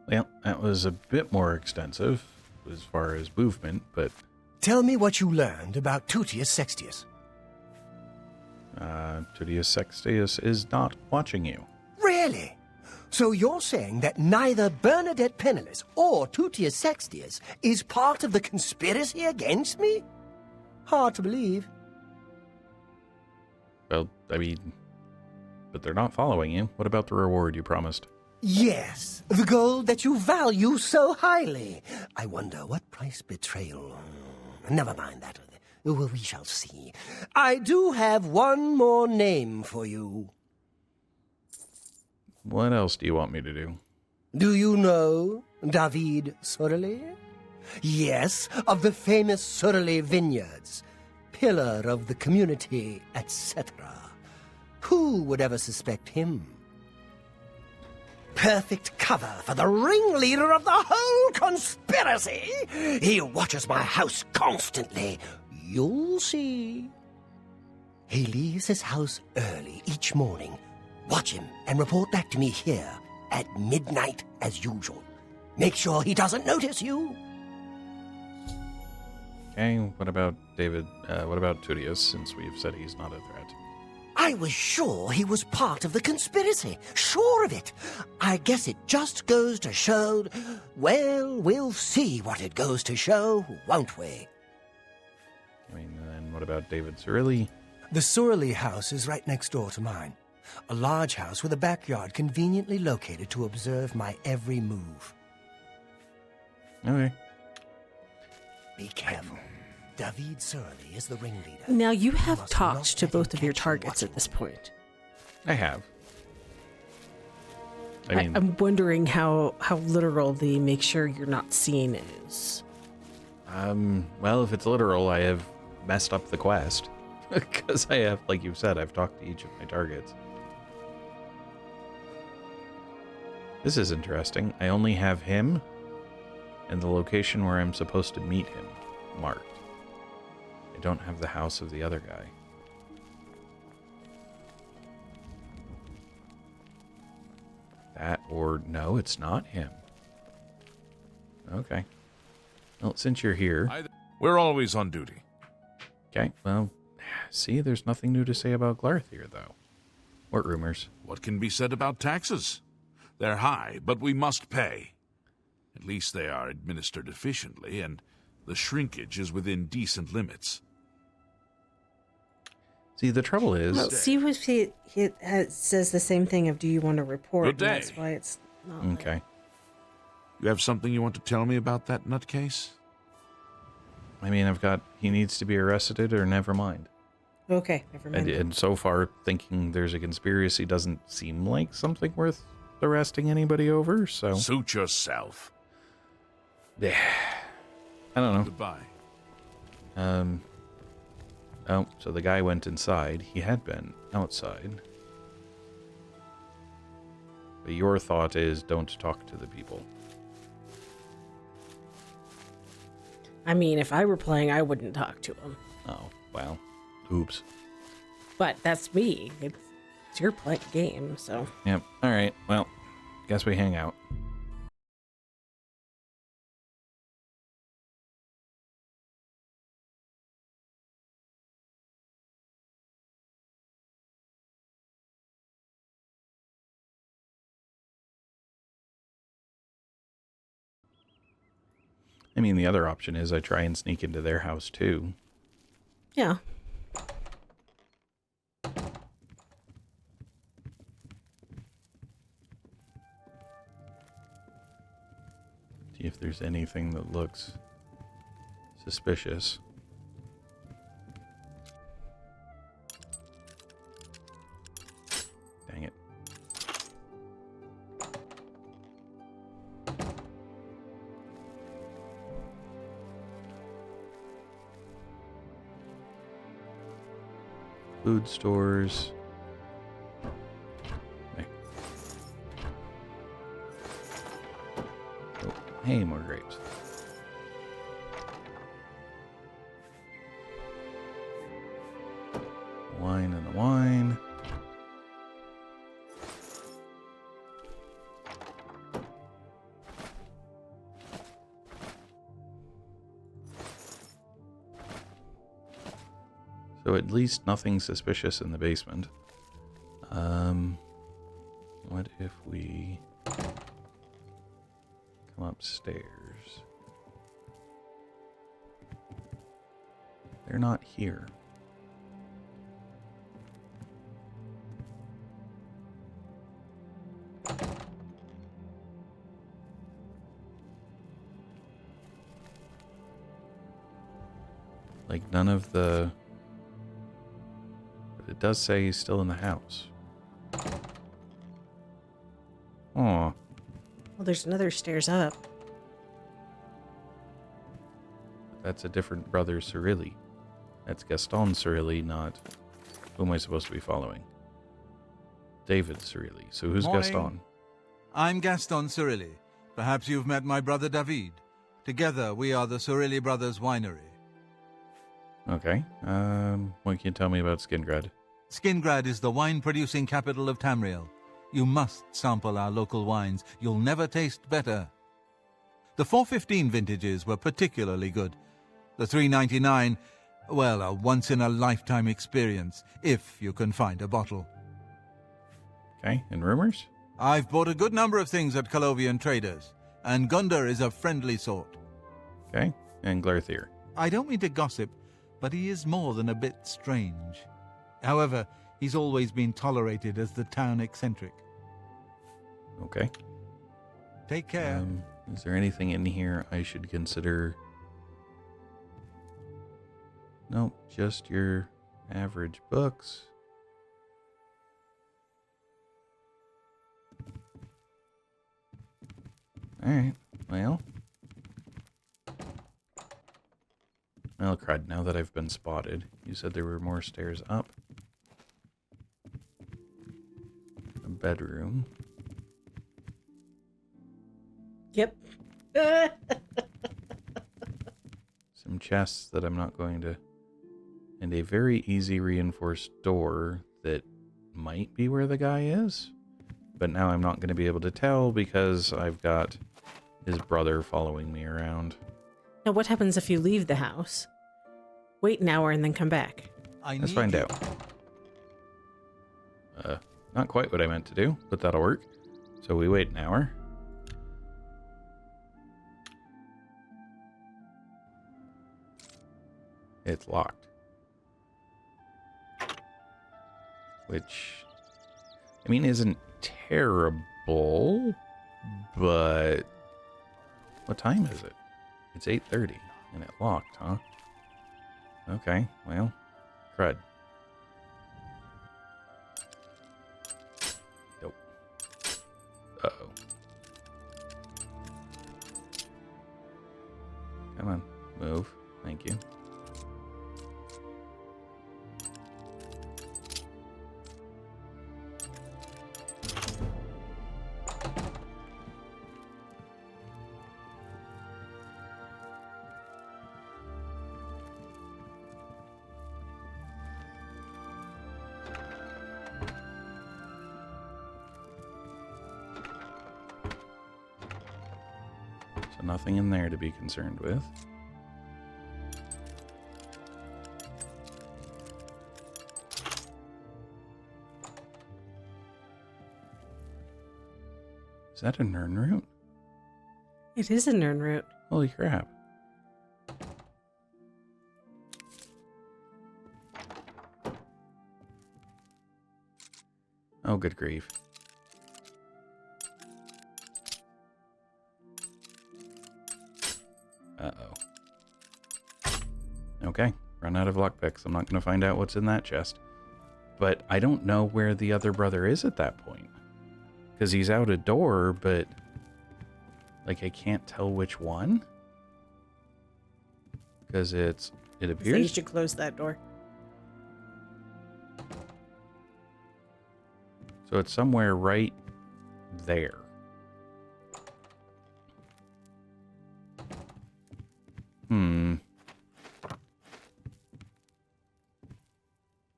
Well, that was a bit more extensive as far as movement, but... Tell me what you learned about Tutius Sextius. Tutius Sextius is not watching you. Really? So you're saying that neither Bernadette Peneles or Tutius Sextius is part of the conspiracy against me? Hard to believe. Well, I mean... But they're not following you. What about the reward you promised? Yes, the gold that you value so highly. I wonder what price betrayal... Never mind that. Well, we shall see. I do have one more name for you. What else do you want me to do? Do you know David Surilie? Yes, of the famous Surilie vineyards. Pillar of the community, etc. Who would ever suspect him? Perfect cover for the ringleader of the whole conspiracy. He watches my house constantly. You'll see. He leaves his house early each morning. Watch him and report back to me here at midnight as usual. Make sure he doesn't notice you. Okay, what about David? What about Tutius, since we've said he's not a threat? I was sure he was part of the conspiracy. Sure of it. I guess it just goes to show... Well, we'll see what it goes to show, won't we? I mean, then what about David Surilie? The Surilie house is right next door to mine. A large house with a backyard conveniently located to observe my every move. Okay. Be careful. David Surilie is the ringleader. Now, you You have must talked not to let him both of your catch you targets watching at this point. I have. I mean, I'm wondering how literal the make sure you're not seen is. well, if it's literal, I have messed up the quest. Because I have, like you said, I've talked to each of my targets. This is interesting. I only have him and the location where I'm supposed to meet him marked. I don't have the house of the other guy. That, or no, it's not him. Okay. Well, since you're here... We're always on duty. Okay, well, see, there's nothing new to say about Glarthir, though. What rumors? What can be said about taxes? They're high, but we must pay. At least they are administered efficiently, and the shrinkage is within decent limits. See, the trouble is... Well, see if he says the same thing of, do you want to report? Good day. And that's why it's not. Okay. You have something you want to tell me about that nutcase? I mean, I've got... He needs to be arrested or never mind. Okay, never mind. And so far, thinking there's a conspiracy doesn't seem like something worth arresting anybody over, so... Suit yourself. Yeah. I don't know. Goodbye. Oh, so the guy went inside. He had been outside. But your thought is don't talk to the people. I mean, if I were playing, I wouldn't talk to him. Oh, well. Oops. But that's me. It's your game, so... Yep. All right. Well, guess we hang out. I mean, the other option is I try and sneak into their house, too. Yeah. See if there's anything that looks suspicious. Dang it. Food stores. Okay. Oh, hey, more grapes. Wine and the wine. So at least nothing suspicious in the basement. What if we come upstairs? They're not here. Like none of the... But it does say he's still in the house. Aw. Well, there's another stairs up. That's a different brother, Surilie. That's Gaston Surilie, not... Who am I supposed to be following? David Surilie. So who's Morning. Gaston? I'm Gaston Surilie. Perhaps you've met my brother David. Together, we are the Surilie Brothers Winery. Okay. What can you tell me about Skingrad? Skingrad is the wine-producing capital of Tamriel. You must sample our local wines. You'll never taste better. The 415 vintages were particularly good. The 399, well, a once-in-a-lifetime experience, if you can find a bottle. Okay, and rumors? I've bought a good number of things at Colovian traders, and Gundar is a friendly sort. Okay, and Glarthir. I don't mean to gossip, but he is more than a bit strange. However, he's always been tolerated as the town eccentric. Okay. Take care. Is there anything in here I should consider? Nope, just your average books. Alright, well. Well, crud, now that I've been spotted. You said there were more stairs up. A bedroom. Yep. Some chests that I'm not going to... And a very easy reinforced door that might be where the guy is. But now I'm not going to be able to tell because I've got his brother following me around. Now, what happens if you leave the house? Wait an hour and then come back. Let's find out. Not quite what I meant to do, but that'll work. So we wait an hour. It's locked. Which, I mean, isn't terrible, but what time is it? It's 8:30 and it locked, huh? Okay, well, crud. Nope. Uh-oh. Come on, move. Thank you. Nothing in there to be concerned with. Is that a Nirnroot? It is a Nirnroot. Holy crap. Oh, good grief. Uh-oh. Okay, run out of lockpicks. I'm not going to find out what's in that chest. But I don't know where the other brother is at that point. Because he's out a door, but... like, I can't tell which one. Because it appears... So you should close that door. So it's somewhere right there.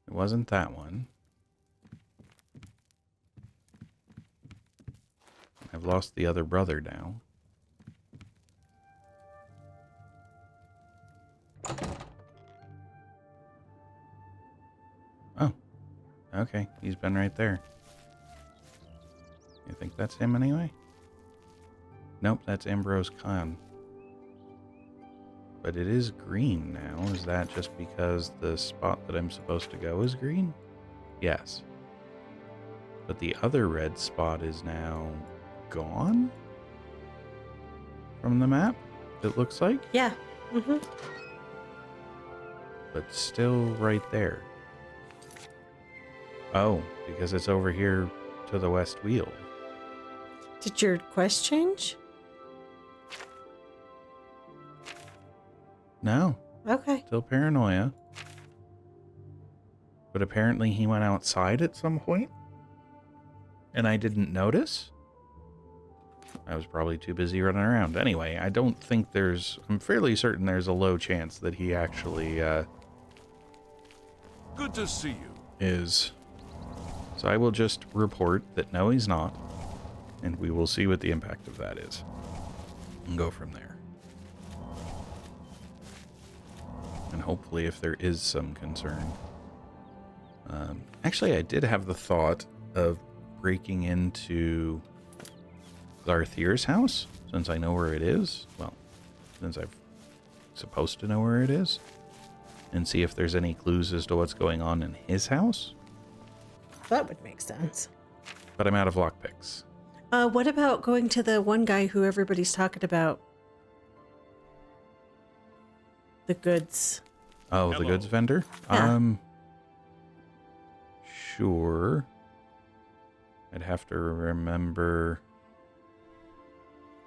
It wasn't that one. I've lost the other brother now. Oh. Okay, he's been right there. You think that's him anyway? Nope, that's Ambrose Khan. But it is green now. Is that just because the spot that I'm supposed to go is green? Yes. But the other red spot is now gone? From the map, it looks like? Yeah. Mm-hmm. But still right there. Oh, because it's over here to the west wheel. Did your quest change? No. Okay. Still Paranoia. But apparently he went outside at some point. And I didn't notice. I was probably too busy running around. Anyway, I don't think I'm fairly certain there's a low chance that he actually, Good to see you. is. So I will just report that no, he's not. And we will see what the impact of that is. And go from there. And hopefully if there is some concern. Actually, I did have the thought of breaking into Glarthir's house, since I know where it is. Well, since I'm supposed to know where it is. And see if there's any clues as to what's going on in his house. That would make sense. But I'm out of lockpicks. What about going to the one guy who everybody's talking about? The goods. Oh, Hello. the goods vendor? Yeah. Sure. I'd have to remember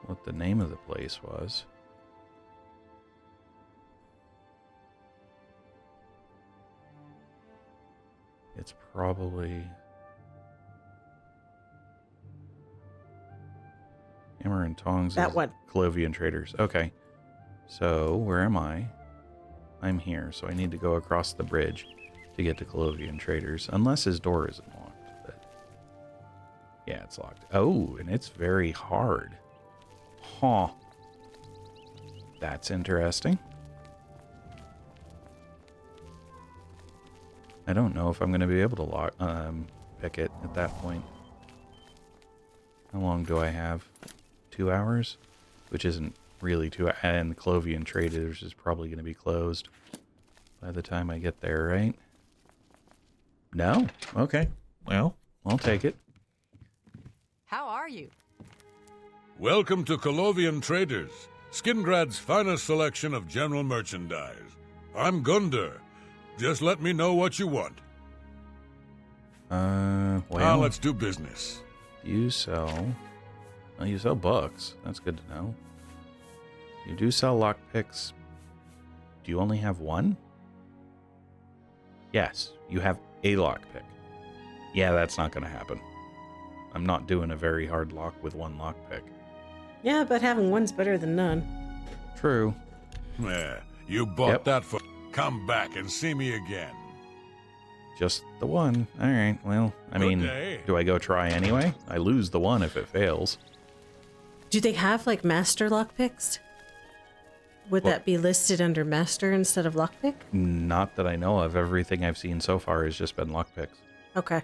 what the name of the place was. It's probably Hammer and Tongs. That is one. Colovian Traders. Okay. So, where am I? I'm here, so I need to go across the bridge to get to Colovian Traders, unless his door isn't locked. But yeah, it's locked. Oh, and it's very hard. Huh. That's interesting. I don't know if I'm going to be able to pick it at that point. How long do I have? 2 hours? Which isn't really 2 hours. And the Colovian Traders is probably going to be closed by the time I get there, right? No? Okay. Well, I'll take it. How are you? Welcome to Colovian Traders, Skingrad's finest selection of general merchandise. I'm Gundar. Just let me know what you want. Well, Now let's do business. you sell... Well, you sell books. That's good to know. You do sell lockpicks. Do you only have one? Yes, you have a lockpick. Yeah, that's not going to happen. I'm not doing a very hard lock with one lockpick. Yeah, but having one's better than none. True. You bought Yep. that for... Come back and see me again. Just the one. All right, well, I mean, day. do I go try anyway? I lose the one if it fails. Do they have like master lockpicks? Would Well- that be listed under master instead of lockpick? Not that I know of. Everything I've seen so far has just been lockpicks. Okay.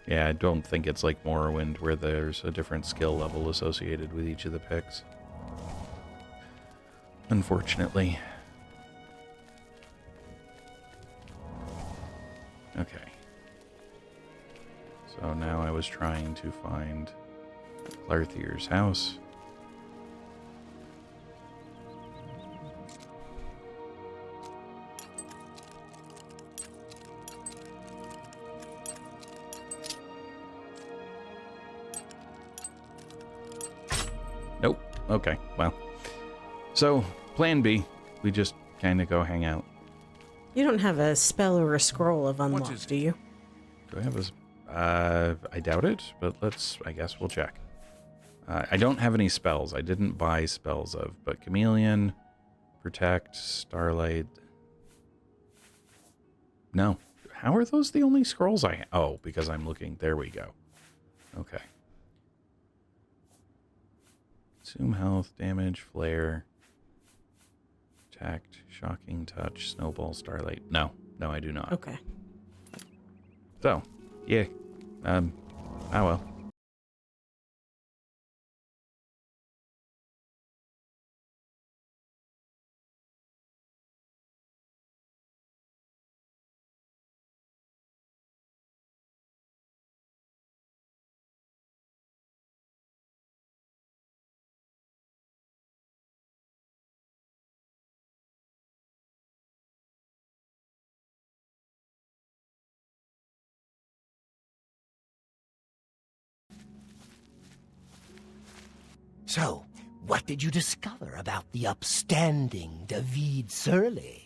Yeah, I don't think it's like Morrowind where there's a different skill level associated with each of the picks. Unfortunately. Okay. So now I was trying to find Glarthir's house. Nope. Okay, well. So, plan B. We just kind of go hang out. You don't have a spell or a scroll of unlock, is it? do you? Do I have a... I doubt it, but I guess we'll check. I don't have any spells. I didn't buy spells of, but Chameleon, Protect, Starlight... No. How are those the only scrolls I have? Oh, because I'm looking. There we go. Okay. Consume health, damage, flare, attack, shocking touch, snowball, starlight. No, I do not. Okay. So, yeah. Oh well. So, what did you discover about the upstanding David Surilie?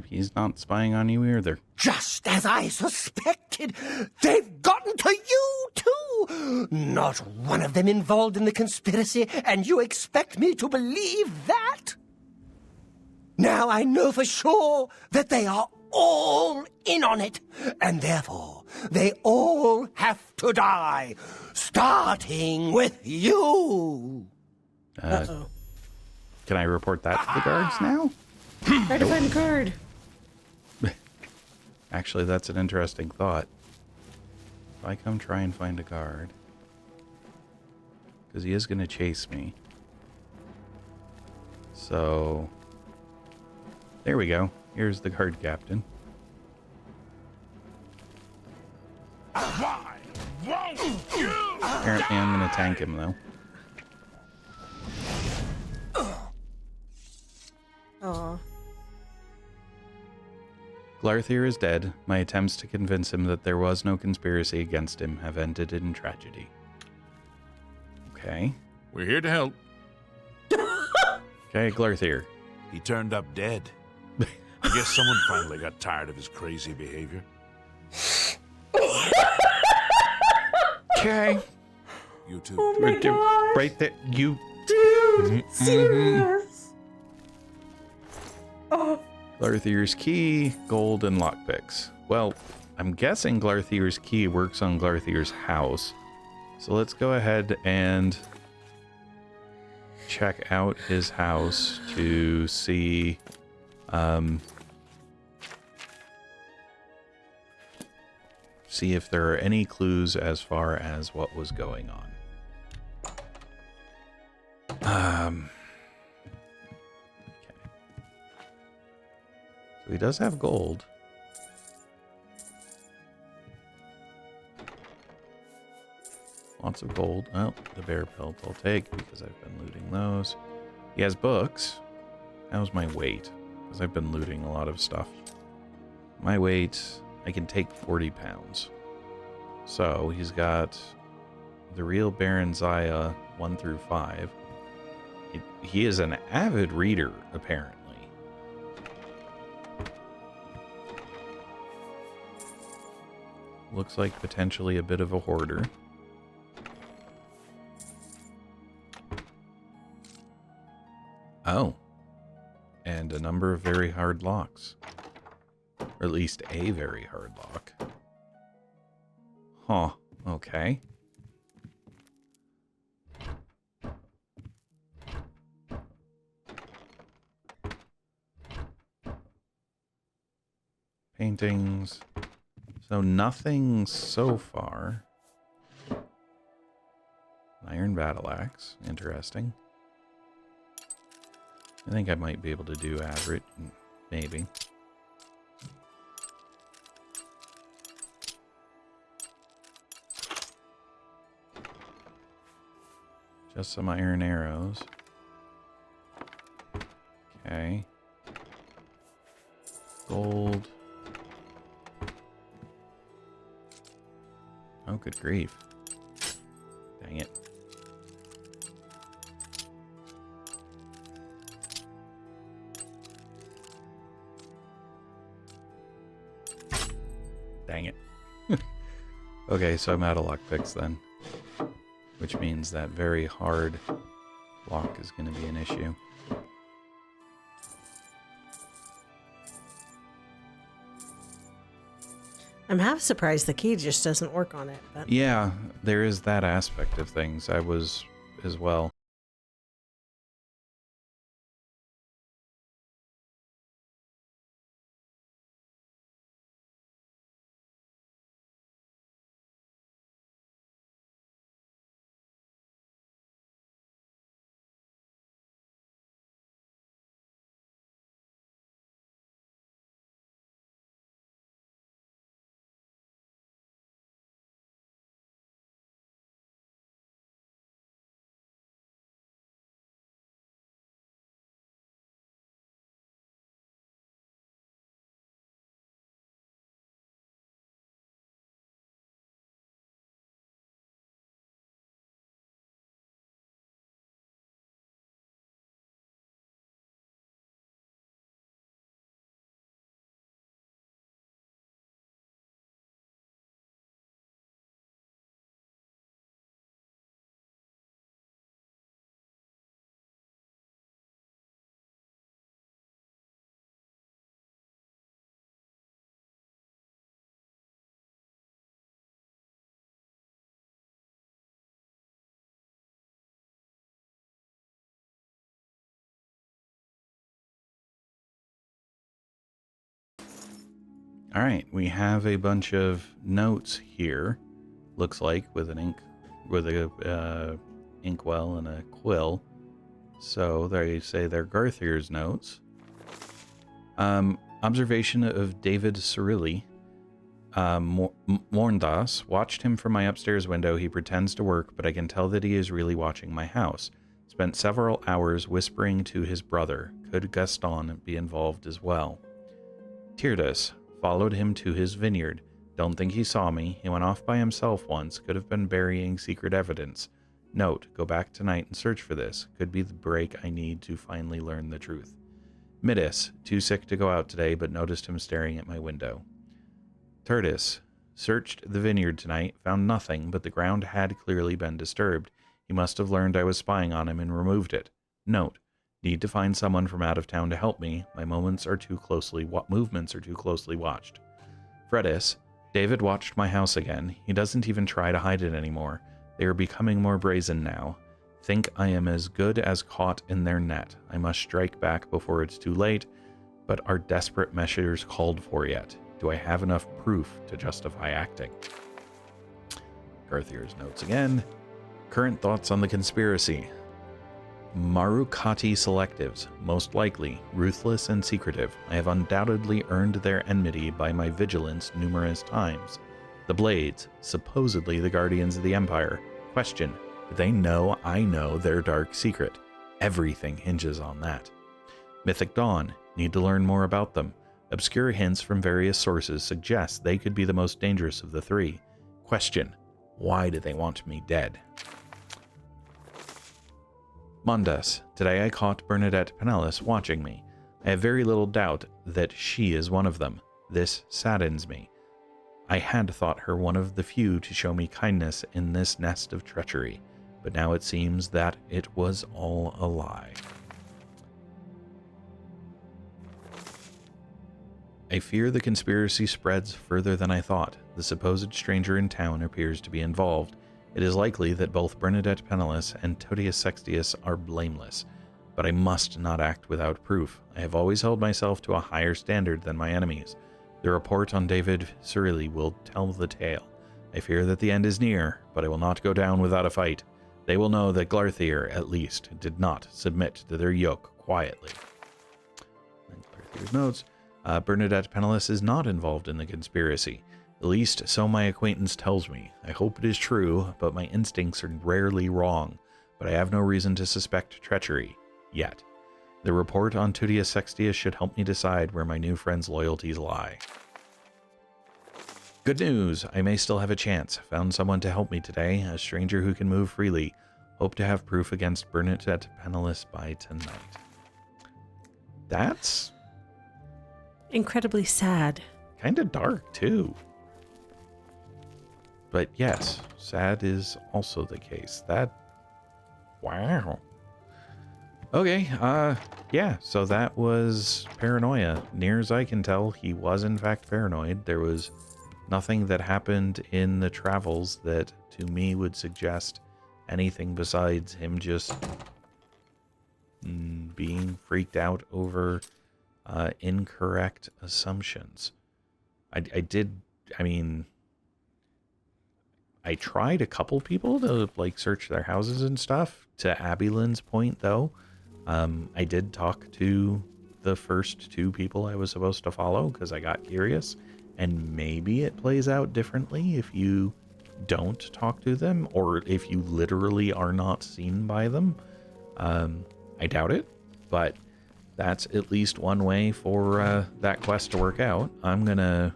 He's not spying on you either. Just as I suspected, they've gotten to you too! Not one of them involved in the conspiracy, and you expect me to believe that? Now I know for sure that they are all in on it, and therefore they all have to die, starting with you! Uh-oh. Can I report that to the guards now? Try to find a card. Actually, that's an interesting thought. If I come try and find a guard, because he is going to chase me. So, there we go. Here's the guard captain. Apparently I'm going to tank him, though. Aw. Glarthir is dead. My attempts to convince him that there was no conspiracy against him have ended in tragedy. Okay. We're here to help. Okay, Glarthir. He turned up dead. I guess someone finally got tired of his crazy behavior. Okay. You too. Oh my gosh. Right there. You. Dude, serious. Oh. Glarthir's key, gold, and lockpicks. Well, I'm guessing Glarthir's key works on Glarthir's house. So let's go ahead and check out his house to see see if there are any clues as far as what was going on. Okay. So he does have gold. Lots of gold. Oh, the bear pelt I'll take because I've been looting those. He has books. How's my weight? Because I've been looting a lot of stuff. My weight, I can take 40 pounds. So he's got the real Baron Zaya 1 through 5. He is an avid reader, apparently. Looks like potentially a bit of a hoarder. Oh. And a number of very hard locks. Or at least a very hard lock. Huh. Okay. Paintings. So nothing so far. An iron battle axe. Interesting. I think I might be able to do average. Maybe. Just some iron arrows. Okay. Gold. Oh, good grief. Dang it. Dang it. Okay, so I'm out of lockpicks then. Which means that very hard lock is going to be an issue. I'm half surprised the key just doesn't work on it. But Yeah, there is that aspect of things. I was as well. All right, we have a bunch of notes here. Looks like with an inkwell and a quill. So they say they're Glarthir's notes. Observation of David Surilie. Morndas watched him from my upstairs window. He pretends to work, but I can tell that he is really watching my house. Spent several hours whispering to his brother. Could Gaston be involved as well? Tyrdas followed him to his vineyard. Don't think he saw me. He went off by himself once. Could have been burying secret evidence. Note, go back tonight and search for this. Could be the break I need to finally learn the truth. Midis, too sick to go out today, but noticed him staring at my window. Tyrdas searched the vineyard tonight, found nothing, but the ground had clearly been disturbed. He must have learned I was spying on him and removed it. Note, need to find someone from out of town to help me. My movements are too closely watched. Fredis, David watched my house again. He doesn't even try to hide it anymore. They are becoming more brazen now. Think I am as good as caught in their net. I must strike back before it's too late, but are desperate measures called for yet? Do I have enough proof to justify acting? Glarthir's notes again. Current thoughts on the conspiracy. Marukati selectives, most likely, ruthless and secretive. I have undoubtedly earned their enmity by my vigilance numerous times. The Blades, supposedly the guardians of the Empire. Question, do they know I know their dark secret? Everything hinges on that. Mythic Dawn, need to learn more about them. Obscure hints from various sources suggest they could be the most dangerous of the three. Question, why do they want me dead? Mondas, today I caught Bernadette Peneles watching me. I have very little doubt that she is one of them. This saddens me. I had thought her one of the few to show me kindness in this nest of treachery, but now it seems that it was all a lie. I fear the conspiracy spreads further than I thought. The supposed stranger in town appears to be involved. It is likely that both Bernadette Peneles and Todius Sextius are blameless, but I must not act without proof. I have always held myself to a higher standard than my enemies. The report on David Surilie will tell the tale. I fear that the end is near, but I will not go down without a fight. They will know that Glarthir, at least, did not submit to their yoke quietly. And Glarthir's notes, Bernadette Peneles is not involved in the conspiracy. At least so my acquaintance tells me. I hope it is true, but my instincts are rarely wrong. But I have no reason to suspect treachery. Yet. The report on Todius Sextius should help me decide where my new friend's loyalties lie. Good news! I may still have a chance. Found someone to help me today, a stranger who can move freely. Hope to have proof against Bernadette Peneles by tonight. That's incredibly sad. Kind of dark, too. But yes, sad is also the case. Wow. Okay, yeah, so that was Paranoia. Near as I can tell, he was in fact paranoid. There was nothing that happened in the travels that, to me, would suggest anything besides him just being freaked out over incorrect assumptions. I tried a couple people to, like, search their houses and stuff. To Abilynn's point, though, I did talk to the first two people I was supposed to follow because I got curious, and maybe it plays out differently if you don't talk to them or if you literally are not seen by them. I doubt it, but that's at least one way for that quest to work out. I'm gonna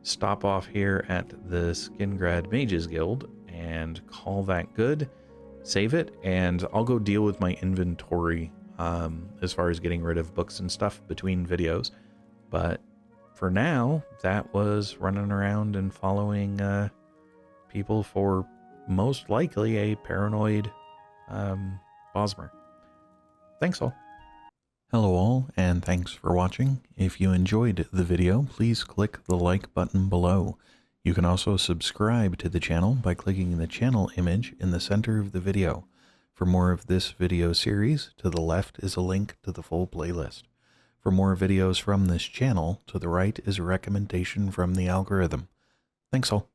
stop off here at the Skingrad Mages Guild and call that good. Save it, and I'll go deal with my inventory as far as getting rid of books and stuff between videos. But for now, that was running around and following people for most likely a paranoid Bosmer. Thanks all. Hello all, and thanks for watching. If you enjoyed the video, please click the like button below. You can also subscribe to the channel by clicking the channel image in the center of the video. For more of this video series, to the left is a link to the full playlist. For more videos from this channel, to the right is a recommendation from the algorithm. Thanks all.